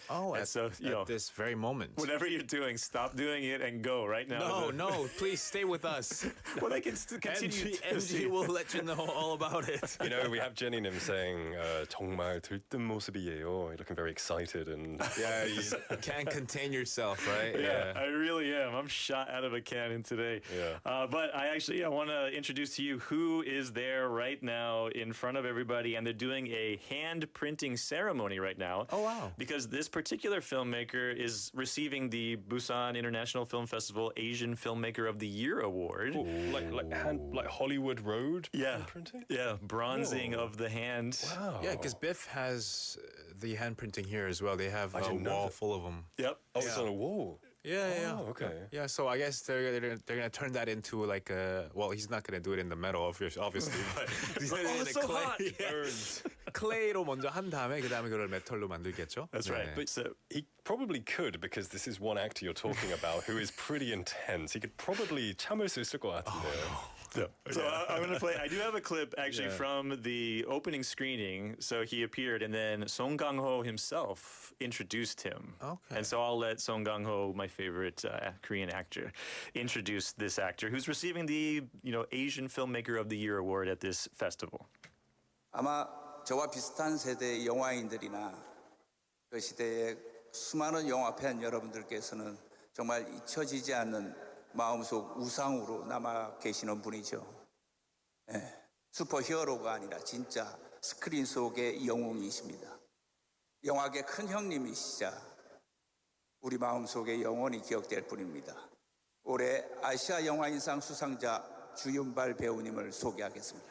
Oh, and so, you know, at this very moment. Whatever you're doing, stop doing it and go right now. No, please stay with us. Well, they can continue. MG will let you know all about it. You know, we have Jenny Nim saying, 정말 들뜬 모습이에요. You're looking very excited and... Yeah, you can't contain yourself, right? Yeah, I really am. I'm shot out of a cannon today. Yeah. But I want to introduce to you who is there right now in front of everybody, and they're doing a hand printing ceremony right now. Oh, wow. Because this particular filmmaker is receiving the Busan International Film Festival Asian Filmmaker of the Year award. Ooh, like Hollywood Road? Yeah. Printing? Yeah, bronzing of the hand. Wow. Yeah, because BIFF has the hand printing here as well. They have a wall full of them. Yep. Oh, it's on a wall? Yeah. Oh, okay. Yeah, so I guess they're gonna turn that into like a. Well, he's not gonna do it in the metal, obviously, but he's gonna do it in so clay. hot. 클레이로 먼저 한 다음에 그 다음에 그걸 메탈로 만들겠죠. That's right. But so he probably could, because this is one actor you're talking about who is pretty intense. He could probably 참을 수 있을 것 같은데요. So I'm going to play. I do have a clip actually from the opening screening. So he appeared, and then Song Kang-ho himself introduced him. Okay. And so I'll let Song Kang-ho, my favorite Korean actor, introduce this actor who's receiving the Asian Filmmaker of the Year award at this festival. 아마 저와 비슷한 세대의 영화인들이나 그 시대의 수많은 영화 팬 여러분들께서는 정말 잊혀지지 않는 마음속 우상으로 남아 계시는 분이죠. 슈퍼히어로가 아니라 진짜 스크린 속의 영웅이십니다. 영화계 큰 형님이시자 우리 마음속에 영원히 기억될 분입니다. 올해 아시아 영화인상 수상자 주윤발 배우님을 소개하겠습니다.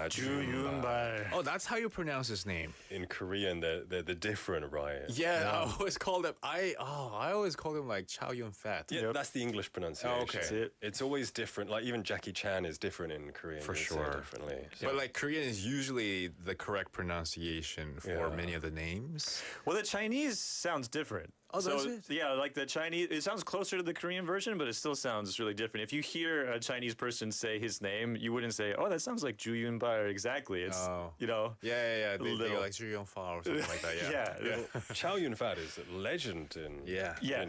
주윤발. Oh, that's how you pronounce his name. In Korean, they're different, right? Yeah, I always called him. I always called him like Chow Yun Fat. Yeah, that's the English pronunciation. Oh, okay. It's always different. Like even Jackie Chan is different in Korean. For They say sure. differently. But like Korean is usually the correct pronunciation for many of the names. Well, the Chinese sounds different. Oh, so, does it? Yeah, like the Chinese, it sounds closer to the Korean version, but it still sounds really different. If you hear a Chinese person say his name, you wouldn't say, "Oh, that sounds like Ju Yun-bar." Exactly. It's you know. Yeah. They go like Ju Yun-fa or something like that. Yeah. Chow Yun-fat is a legend in you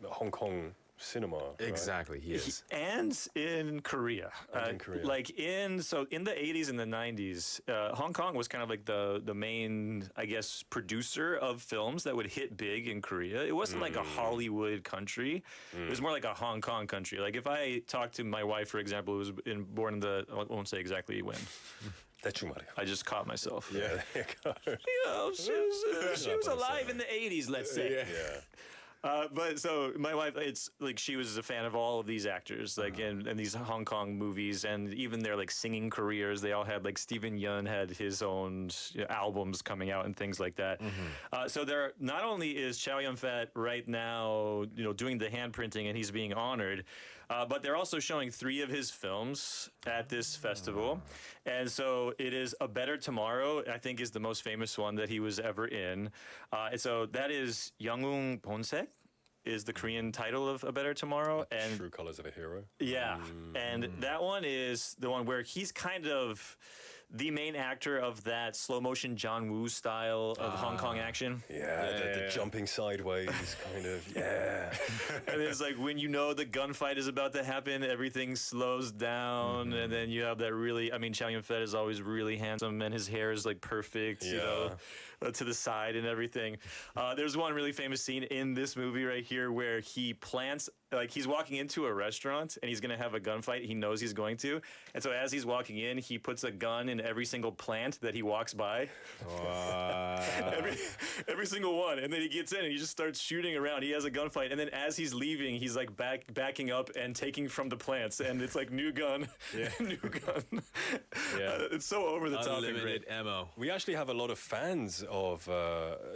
know, Hong Kong cinema. Exactly, he is. And in Korea. In Korea. Like in the 80s and the 90s, Hong Kong was kind of like the main, I guess, producer of films that would hit big in Korea. It wasn't like a Hollywood country. It was more like a Hong Kong country. Like if I talk to my wife, for example, who was born in the, I won't say exactly when. I just caught myself. Yeah, there you go. You know, she was alive in the 80s, let's say. Yeah. But so my wife, it's like she was a fan of all of these actors, like in these Hong Kong movies, and even their like singing careers. They all had like Steven Yeun had his own albums coming out and things like that. So there, not only is Chow Yun-fat right now, you know, doing the hand printing and he's being honored, but they're also showing 3 of his films at this festival. And so it is A Better Tomorrow, I think, is the most famous one that he was ever in. And so that is 영웅 본색, is the Korean title of A Better Tomorrow. And True Colors of a Hero. Yeah. And that one is the one where he's kind of the main actor of that slow motion John Woo style of Hong Kong action. The jumping sideways kind of, And it's like when you know the gunfight is about to happen, everything slows down, and then you have that really, I mean, Chow Yun-fat is always really handsome, and his hair is like perfect, you know, to the side and everything. There's one really famous scene in this movie right here where he plants, like he's walking into a restaurant and he's going to have a gunfight. He knows he's going to. And so as he's walking in, he puts a gun in every single plant that he walks by. every single one. And then he gets in and he just starts shooting around. He has a gunfight. And then as he's leaving, he's like backing up and taking from the plants. And it's like new gun, new gun. It's so over the top. Unlimited ammo. We actually have a lot of fans of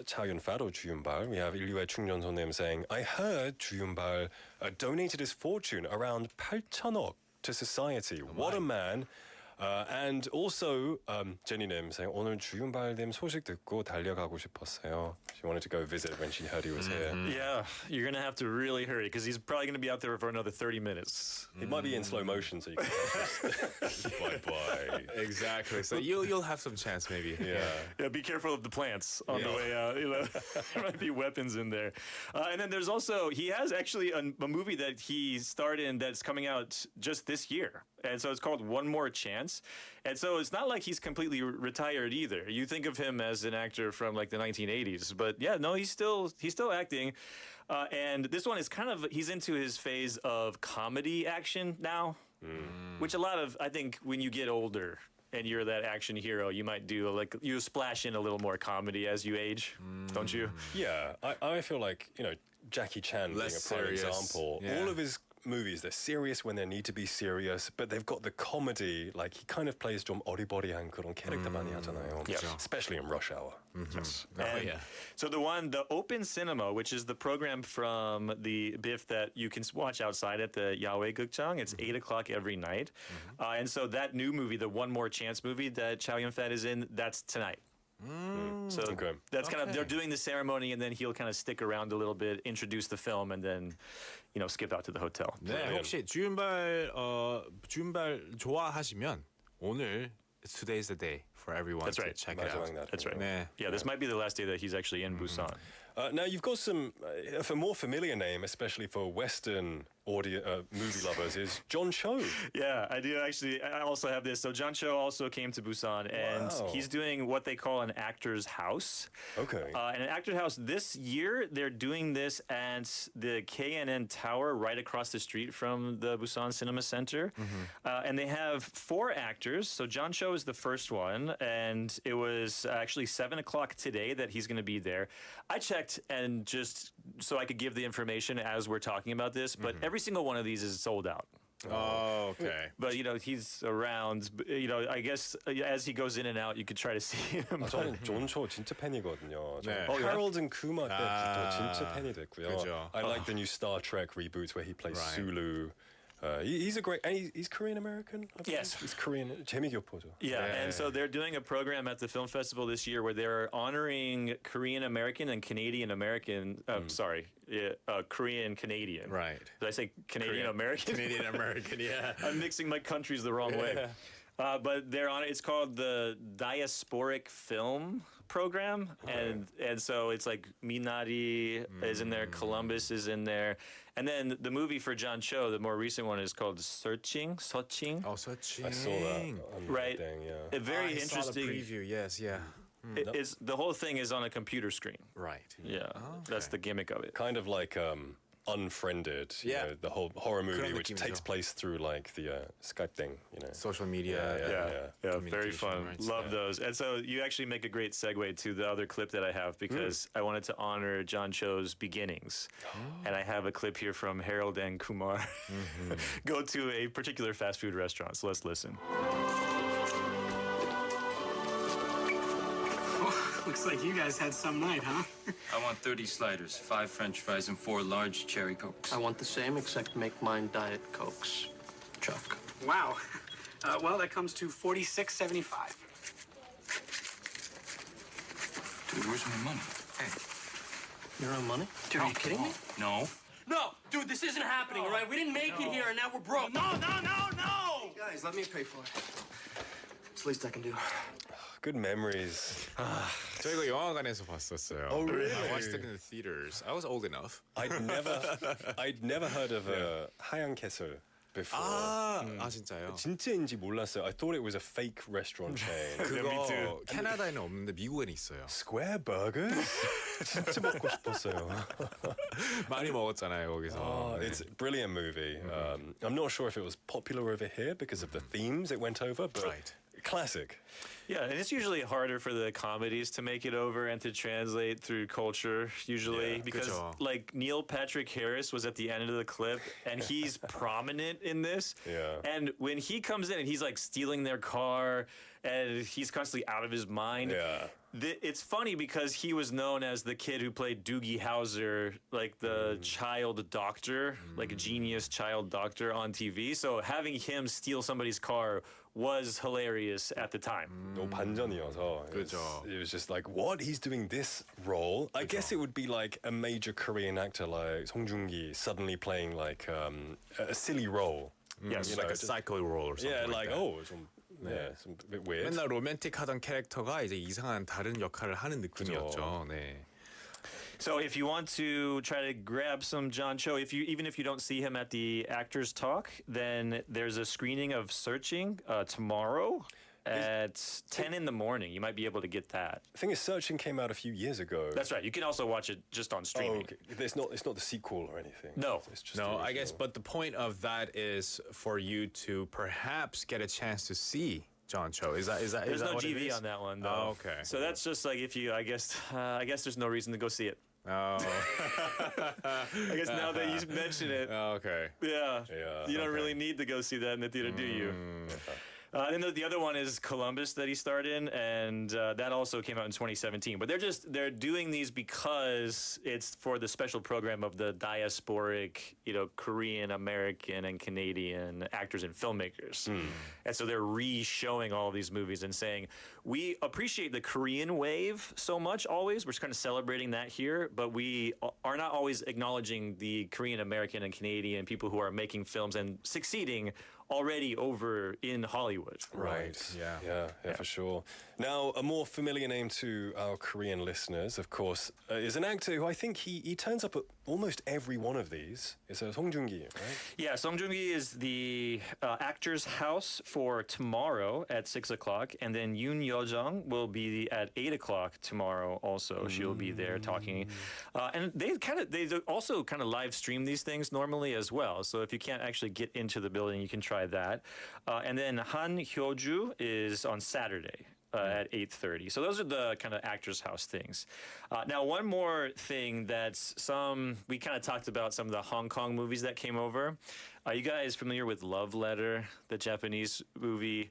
Chow Yun-fat or Ju Yun-bar. We have 인류의 충전소님 saying, I heard Ju Yun-bar donated his fortune around 8천억 to society. What a man. And also, Jenny님 saying, 오늘 주윤발님 소식 듣고 달려가고 싶었어요. She wanted to go visit when she heard he was here. Yeah, you're going to have to really hurry because he's probably going to be out there for another 30 minutes. It might be in slow motion, so you can bye-bye. Exactly. So you'll have some chance maybe. Yeah, be careful of the plants on the way out. You know, there might be weapons in there. And then there's also, he has actually a movie that he starred in that's coming out just this year. And so it's called One More Chance. And so it's not like he's completely retired either. You think of him as an actor from like the 1980s, but yeah, no, he's still acting. And this one is kind of, he's into his phase of comedy action now, which a lot of, I think when you get older and you're that action hero, you might do like, you splash in a little more comedy as you age, don't you? Yeah, I feel like, you know, Jackie Chan Less being a prime serious. example. Yeah. All of his movies, they're serious when they need to be serious, but they've got the comedy. Like he kind of plays 좀 어리버리한 그런 캐릭터 많이 하잖아요. Especially in Rush Hour. Yes. So the Open Cinema, which is the program from the BIFF that you can watch outside at the Yahweh Gukjang, it's 8 o'clock every night. And so that new movie, the One More Chance movie that Chow Yun-fat is in, that's tonight. So that's kind of, they're doing the ceremony and then he'll kind of stick around a little bit, introduce the film, and then, you know, skip out to the hotel. 네, 혹시 주윤발 좋아하시면 오늘 today's the day for everyone to check it out. That's right. 네. Yeah, this might be the last day that he's actually in Busan. Now you've got some, a more familiar name, especially for Western movie lovers, is John Cho. Yeah, I do actually. I also have this. So John Cho also came to Busan, and he's doing what they call an actor's house. Okay. And an actor's house this year, they're doing this at the KNN Tower right across the street from the Busan Cinema Center. And they have 4 actors. So John Cho is the first one, and it was actually 7 o'clock today that he's going to be there. I checked, and just so I could give the information as we're talking about this, but every single one of these is sold out. Oh, okay. But, you know, he's around. You know, I guess as he goes in and out, you could try to see him. 저는 존 초 진짜 팬이거든요. 네. Harold and Kumar 때부터 진짜 팬이 됐고요. 그죠. I like the new Star Trek reboots where he plays Sulu. He's a great, and he's Korean American. Yes. He's Korean. 재미교포죠. Yeah, and so they're doing a program at the film festival this year where they're honoring Korean American and Canadian American. Korean Canadian. Right. Did I say Canadian American? Canadian American. Yeah. I'm mixing my countries the wrong way. But they're on. It's called the Diasporic Film Program, and so it's like Minari is in there, Columbus is in there, and then the movie for John Cho, the more recent one, is called Searching. Oh, Searching. I saw that on Right. the thing, yeah. A very I interesting. saw the preview. Yes, yeah. It's the whole thing is on a computer screen. Right. Yeah, that's the gimmick of it. Kind of like Unfriended. You know, the whole horror movie, which takes place through like the Skype thing. You know, social media. Yeah, very fun. Rights, Love those. And so you actually make a great segue to the other clip that I have because I wanted to honor John Cho's beginnings. And I have a clip here from Harold and Kumar. Go to a particular fast food restaurant. So let's listen. Looks like you guys had some night, huh? I want 30 sliders, 5 French fries, and 4 large cherry Cokes. I want the same, except make mine Diet Cokes. Chuck. Wow. Well, that comes to $46.75. Dude, where's my money? Hey. Your own money? Dude, are you kidding me? No. No! Dude, this isn't happening, all right? We didn't make it here, and now we're broke. No! Hey, guys, let me pay for it. It's the least I can do. Good memories. 저 이거 영화관에서 봤었어요. Oh, really? I watched it in the theaters. I was old enough. I'd never heard of 하얀 캐슬 before. 진짜요? 진짜인지 몰랐어요. I thought it was a fake restaurant chain. 그거 캐나다에는 없는데 미국에는 있어요. Square Burgers? 진짜 먹고 싶었어요. 많이 먹었잖아요 거기서. It's a brilliant movie. I'm not sure if it was popular over here because of the themes it went over, but classic. Yeah, and it's usually harder for the comedies to make it over and to translate through culture, usually, because like Neil Patrick Harris was at the end of the clip, and he's prominent in this. Yeah. And when he comes in and he's like stealing their car, and he's constantly out of his mind. Yeah. It's funny because he was known as the kid who played Doogie Howser, like the child doctor, like a genius child doctor on TV. So having him steal somebody's car was hilarious at the time. 너무 반전이어서. It was just like, what? He's doing this role? I guess it would be like a major Korean actor like Song Joong-ki suddenly playing like a silly role. Yes, like a psycho role or something. Yeah, like that. Some bit weird. 맨날 로맨틱하던 캐릭터가 이제 이상한 다른 역할을 하는 느낌이었죠. 네. So if you want to try to grab some John Cho, even if you don't see him at the Actors Talk, then there's a screening of Searching tomorrow at 10 in the morning. You might be able to get that. The thing is, Searching came out a few years ago. That's right. You can also watch it just on streaming. Oh, okay. It's not the sequel or anything. No. It's just No, I guess, but the point of that is for you to perhaps get a chance to see John Cho. Is that There's no what it GV is? on that one, though. Oh, okay. So that's just like if you, I guess there's no reason to go see it. Oh. I guess now that you mention it. Okay. Yeah. You don't really need to go see that in the theater, do you? And then the other one is Columbus that he starred in, and that also came out in 2017. But they're doing these because it's for the special program of the diasporic, Korean, American, and Canadian actors and filmmakers. And so they're re-showing all of these movies and saying, we appreciate the Korean wave so much always. We're just kind of celebrating that here, but we are not always acknowledging the Korean, American, and Canadian people who are making films and succeeding already over in Hollywood. Right. Yeah, for sure. Now, a more familiar name to our Korean listeners, of course, is an actor who I think he turns up at almost every one of these. It's Song Joong-ki, right? Yeah, Song Joong-ki is the actor's house for tomorrow at 6 o'clock, and then Yoon Yo-jung will be at 8 o'clock tomorrow also. She'll be there talking. And they also kind of live stream these things normally as well. So if you can't actually get into the building, you can try that. And then Han Hyo-ju is on Saturday. At 8:30. So those are the kind of actor's house things. Now, one more thing we kind of talked about some of the Hong Kong movies that came over. Are you guys familiar with Love Letter, the Japanese movie?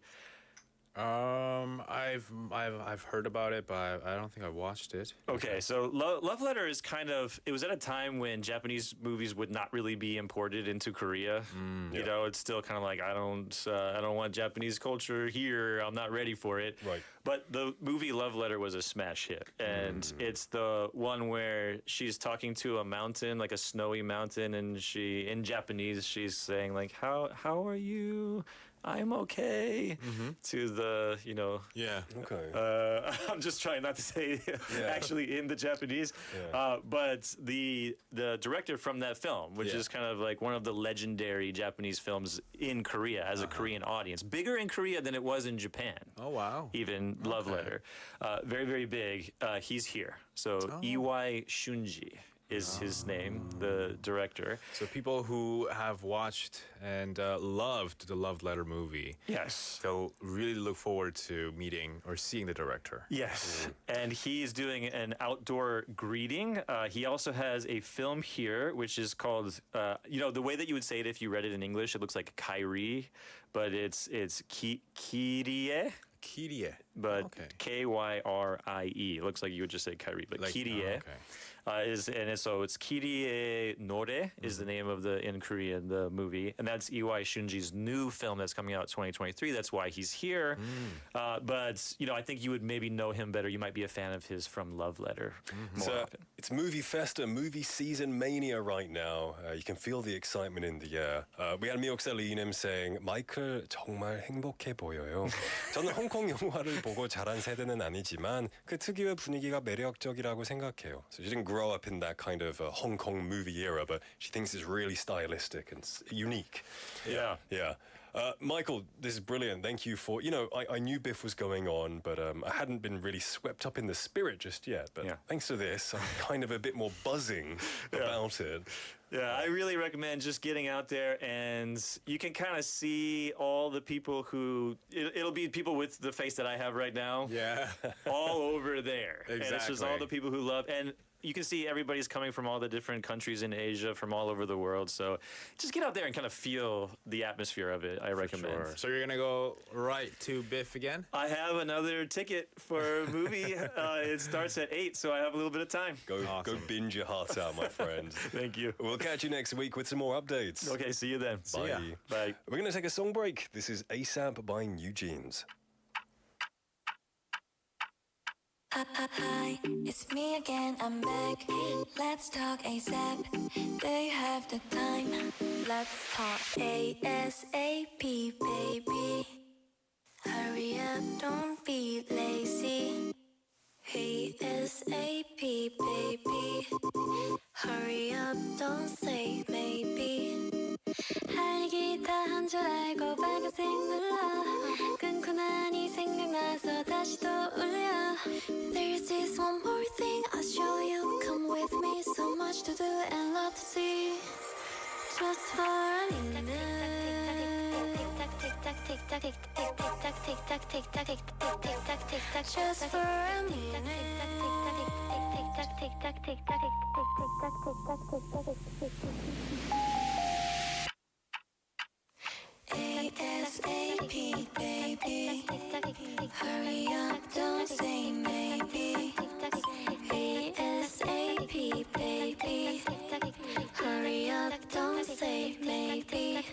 I've heard about it, but I don't think I watched it. Okay, so Love Letter is kind of, it was at a time when Japanese movies would not really be imported into Korea. You know, it's still kind of like, I don't want Japanese culture here. I'm not ready for it. Right. But the movie Love Letter was a smash hit. And it's the one where she's talking to a mountain, like a snowy mountain, and in Japanese, she's saying like, how are you? I'm okay. To the, you know. Yeah. Okay. I'm just trying not to say actually in the Japanese. But the director from that film, which is kind of like one of the legendary Japanese films in Korea as a Korean audience, bigger in Korea than it was in Japan. Oh, wow. Even Love Letter. Very, very big. He's here. So Iwai Shunji is his name, the director. So people who have watched and loved the Love Letter movie, yes, they'll really look forward to meeting or seeing the director. Yes, and he's doing an outdoor greeting. He also has a film here, which is called, you know, the way that you would say it if you read it in English, it looks like Kyrie, but it's Kirie. Kirie. But Kyrie. It looks like you would just say Kyrie, but like, Kirie. So it's Kirie Nore is the name of in Korean the movie, and that's Iwai Shunji's new film that's coming out 2023. That's why he's here. But you know, I think you would maybe know him better. You might be a fan of his from Love Letter. More often. It's movie festa, movie season mania right now. You can feel the excitement in the air. We had 미역살 리님 saying, 마이클 정말 행복해 보여요. 저는 홍콩 영화를 보고 자란 세대는 아니지만 그 특유의 분위기가 매력적이라고 생각해요. So she didn't grow up in that kind of Hong Kong movie era, but she thinks it's really stylistic and unique. Yeah. Michael, this is brilliant. Thank you for, you know, I knew BIFF was going on, but I hadn't been really swept up in the spirit just yet. But thanks to this, I'm kind of a bit more buzzing about it. Yeah, I really recommend just getting out there, and you can kind of see all the people who, it'll be people with the face that I have right now. Yeah. All over there. Exactly. And it's just all the people who love, and you can see everybody's coming from all the different countries in Asia, from all over the world. So just get out there and kind of feel the atmosphere of it, I recommend. Sure. So you're going to go right to BIFF again? I have another ticket for a movie. It starts at 8, so I have a little bit of time. Go binge your heart out, my friend. Thank you. We'll catch you next week with some more updates. Okay, see you then. Bye. Bye. We're going to take a song break. This is ASAP by New Jeans. Hi, it's me again, I'm back. Let's talk ASAP. Do you have the time? Let's talk ASAP, baby. Hurry up, don't be lazy. ASAP, baby. Hurry up, don't say maybe. 할 얘기 다 한 줄 알고 빨간색 눌러 끊고 나니 생각나서 다시 또 울려. There's this one more thing I'll show you. Come with me, so much to do and lot to see. Just for a minute. Just for a minute. ASAP, baby. Hurry up, don't say maybe. ASAP, baby. Hurry up, don't say maybe.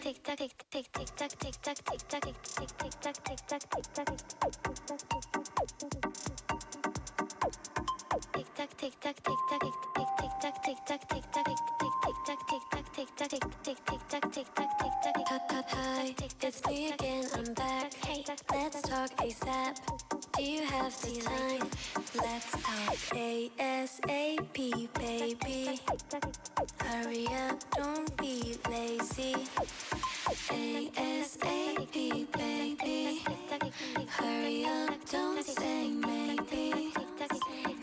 Hi, it's me again, I'm back. Hey, let's talk ASAP. Do you have the time? Let's talk ASAP, baby. Hurry up, don't be lazy. ASAP, baby. Hurry up, don't say maybe.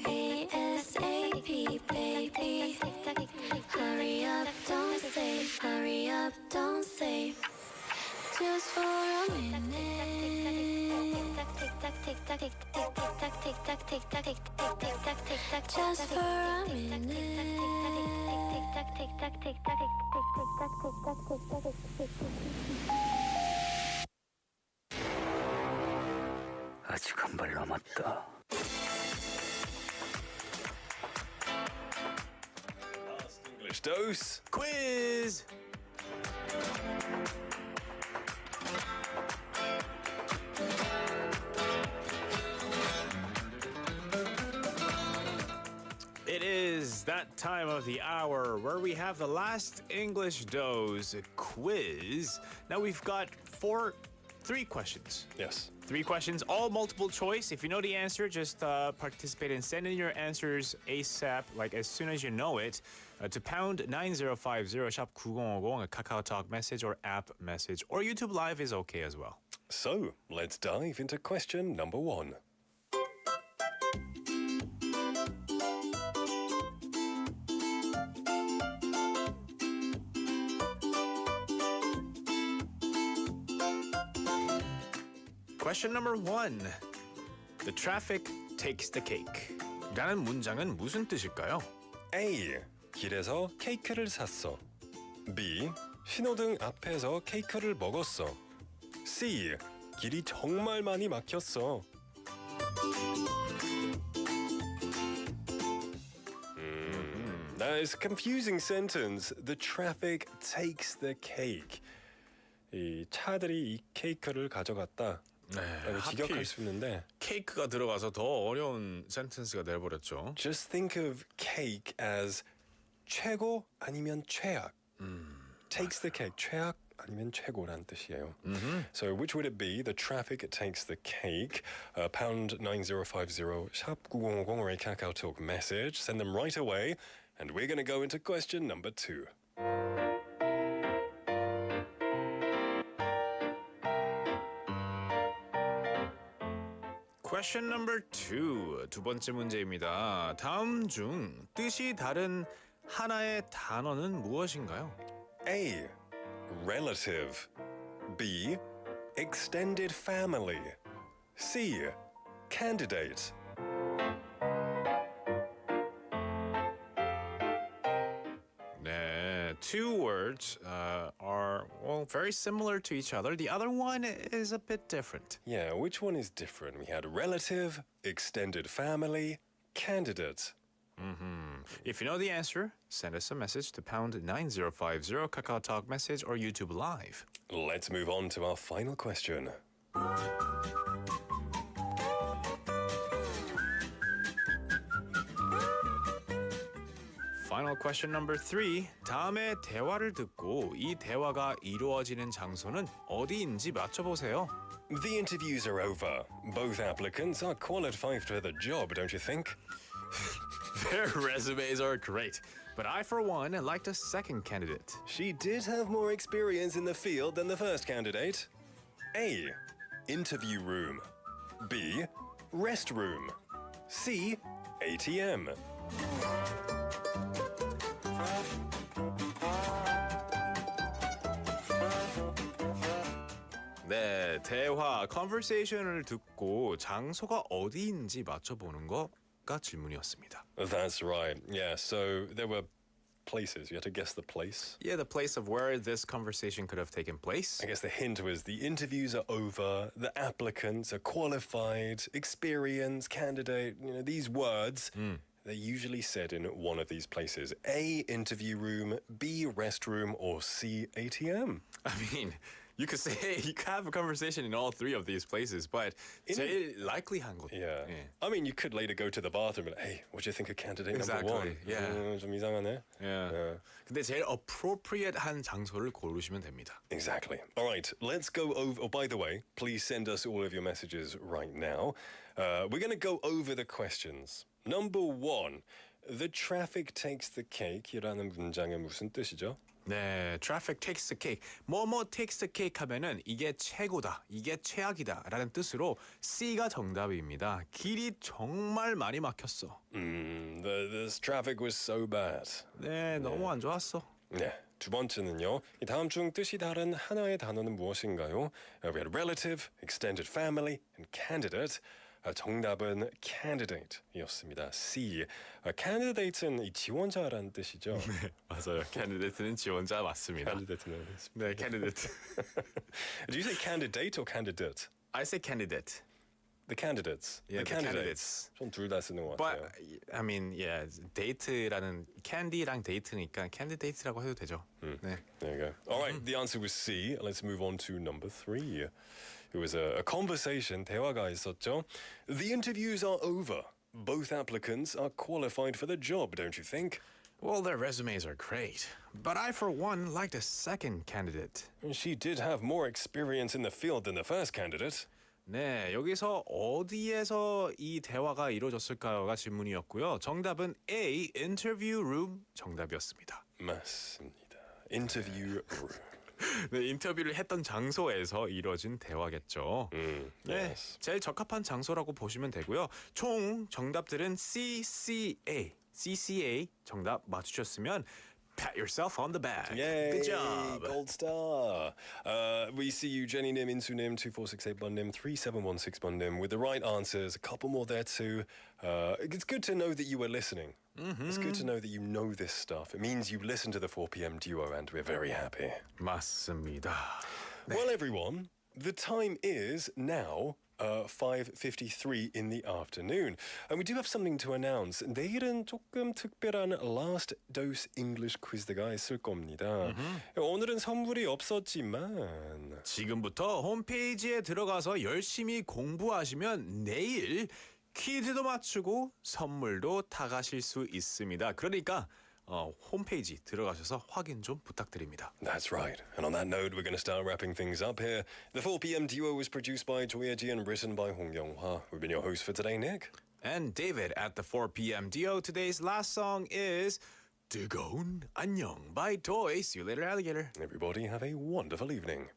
ASAP, baby. Hurry up, don't say. Hurry up, don't say. Just for a minute. Just for a minute. 아직 한 발 남았다. English dose. Quiz. It is that time of the hour where we have the last English dose quiz. Now we've got three questions. Yes. 3 questions, all multiple choice. If you know the answer, just participate and send in your answers ASAP, like as soon as you know it, to pound 9050 샵 9050, a KakaoTalk message or app message, or YouTube Live is okay as well. So, let's dive into question number 1. Question number 1. The traffic takes the cake. 라는 문장은 무슨 뜻일까요? A. 길에서 케이크를 샀어. B. 신호등 앞에서 케이크를 먹었어. C. 길이 정말 많이 막혔어. That is a confusing sentence. The traffic takes the cake. 이 차들이 이 케이크를 가져갔다. 네, 직역할 수 있는데 케이크가 들어가서 더 어려운 센텐스가 돼버렸죠. Just think of cake as 최고 아니면 최악. Takes the cake. 최악 아니면 최고란 뜻이에요. So which would it be? The traffic takes the cake. Pound 9050 샵 9050 or a KakaoTalk message. Send them right away. And we're going to go into question number 2. Question number 2. 두 번째 문제입니다. 다음 중 뜻이 다른 하나의 단어는 무엇인가요? A. Relative. B. Extended family. C. Candidate. 네, two words are very similar to each other. The other one is a bit different. Yeah, which one is different? We had relative, extended family, candidate. If you know the answer, send us a message to pound 9050 KakaoTalk message or YouTube Live. Let's move on to our final question. Final question number 3. 다음에 대화를 듣고 이 대화가 이루어지는 장소는 어디인지 맞춰보세요. The interviews are over. Both applicants are qualified for the job, don't you think? Their resumes are great, but I, for one, like the second candidate. She did have more experience in the field than the first candidate. A. Interview room. B. Restroom. C. ATM. 네, 대화, conversation을 듣고 장소가 어디인지 맞춰보는 거가 질문이었습니다. That's right. Yeah, so there were places. You had to guess the place. Yeah, the place of where this conversation could have taken place. I guess the hint was the interviews are over, the applicants are qualified, experienced, candidate. You know, these words, they're usually said in one of these places. A, interview room, B, restroom, or C, ATM. I mean, you could say you could have a conversation in all 3 of these places, but 제일 likely 한 곳. Yeah. I mean, you could later go to the bathroom and, hey, what do you think of candidate Exactly. number 1? Yeah. 좀 이상하네. Yeah. 근데 제일 appropriate 한 장소를 고르시면 됩니다. Exactly. All right, let's go over. Oh, by the way, please send us all of your messages right now. We're going to go over the questions. Number 1, the traffic takes the cake이라는 문장의 무슨 뜻이죠? 네, traffic takes the cake. 뭐뭐 takes the cake 하면은 이게 최고다, 이게 최악이다라는 뜻으로 C가 정답입니다. 길이 정말 많이 막혔어. This traffic was so bad. 네, 너무 안 좋았어. 네, 두 번째는요. 이 다음 중 뜻이 다른 하나의 단어는 무엇인가요? We had relative, extended family, and candidate. 정답은 candidate이었습니다. C. candidate는 이 지원자라는 뜻이죠. 네, 맞아요. candidate는 지원자 맞습니다. candidate는 네, candidate. Do you say candidate or candidate? I say candidate. The candidates. Yeah, the candidates. 전 둘 다 쓰는 것 But 같아요. I mean, yeah, 데이트라는 캔디랑 데이트니까 캔디데이트라고 해도 되죠. 네. There you go. All right, the answer was C. Let's move on to number 3. It was a conversation, 대화가 있었죠. The interviews are over. Both applicants are qualified for the job, don't you think? Well, their resumes are great, but I, for one, like the second candidate. She did have more experience in the field than the first candidate. 네, 여기서 어디에서 이 대화가 이루어졌을까요가 질문이었고요. 정답은 A, interview room 정답이었습니다. 맞습니다. Interview room. 네, 인터뷰를 했던 장소에서 이뤄진 대화겠죠. 네, yes. 제일 적합한 장소라고 보시면 되고요. 총 정답들은 CCA 정답 맞추셨으면 pat yourself on the back. Yay! Good job. Gold star. We see you, Jenny Nim, Insu Nim, 2468 Nim, 3716 Nim, with the right answers. A couple more there too. It's good to know that you were listening. It's good to know that you know this stuff. It means you listen to the 4 p.m. duo, and we're very happy. 맞습니다. Well, everyone, the time is now 5:53 in the afternoon. And we do have something to announce. 내일은 조금 특별한 last dose English 퀴즈가 있을 겁니다. 오늘은 선물이 없었지만 지금부터 홈페이지에 들어가서 열심히 공부하시면 내일 퀴즈도 맞추고 선물도 타가실 수 있습니다. 그러니까 홈페이지 들어가셔서 확인 좀 부탁드립니다. That's right. And on that note, we're going to start wrapping things up here. The 4 p.m. duo was produced by Joyeji and written by Hong Young-hwa. We've been your hosts for today, Nick. And David at the 4 p.m. duo. Today's last song is 뜨거운 안녕 by Toy. See you later, alligator. Everybody have a wonderful evening.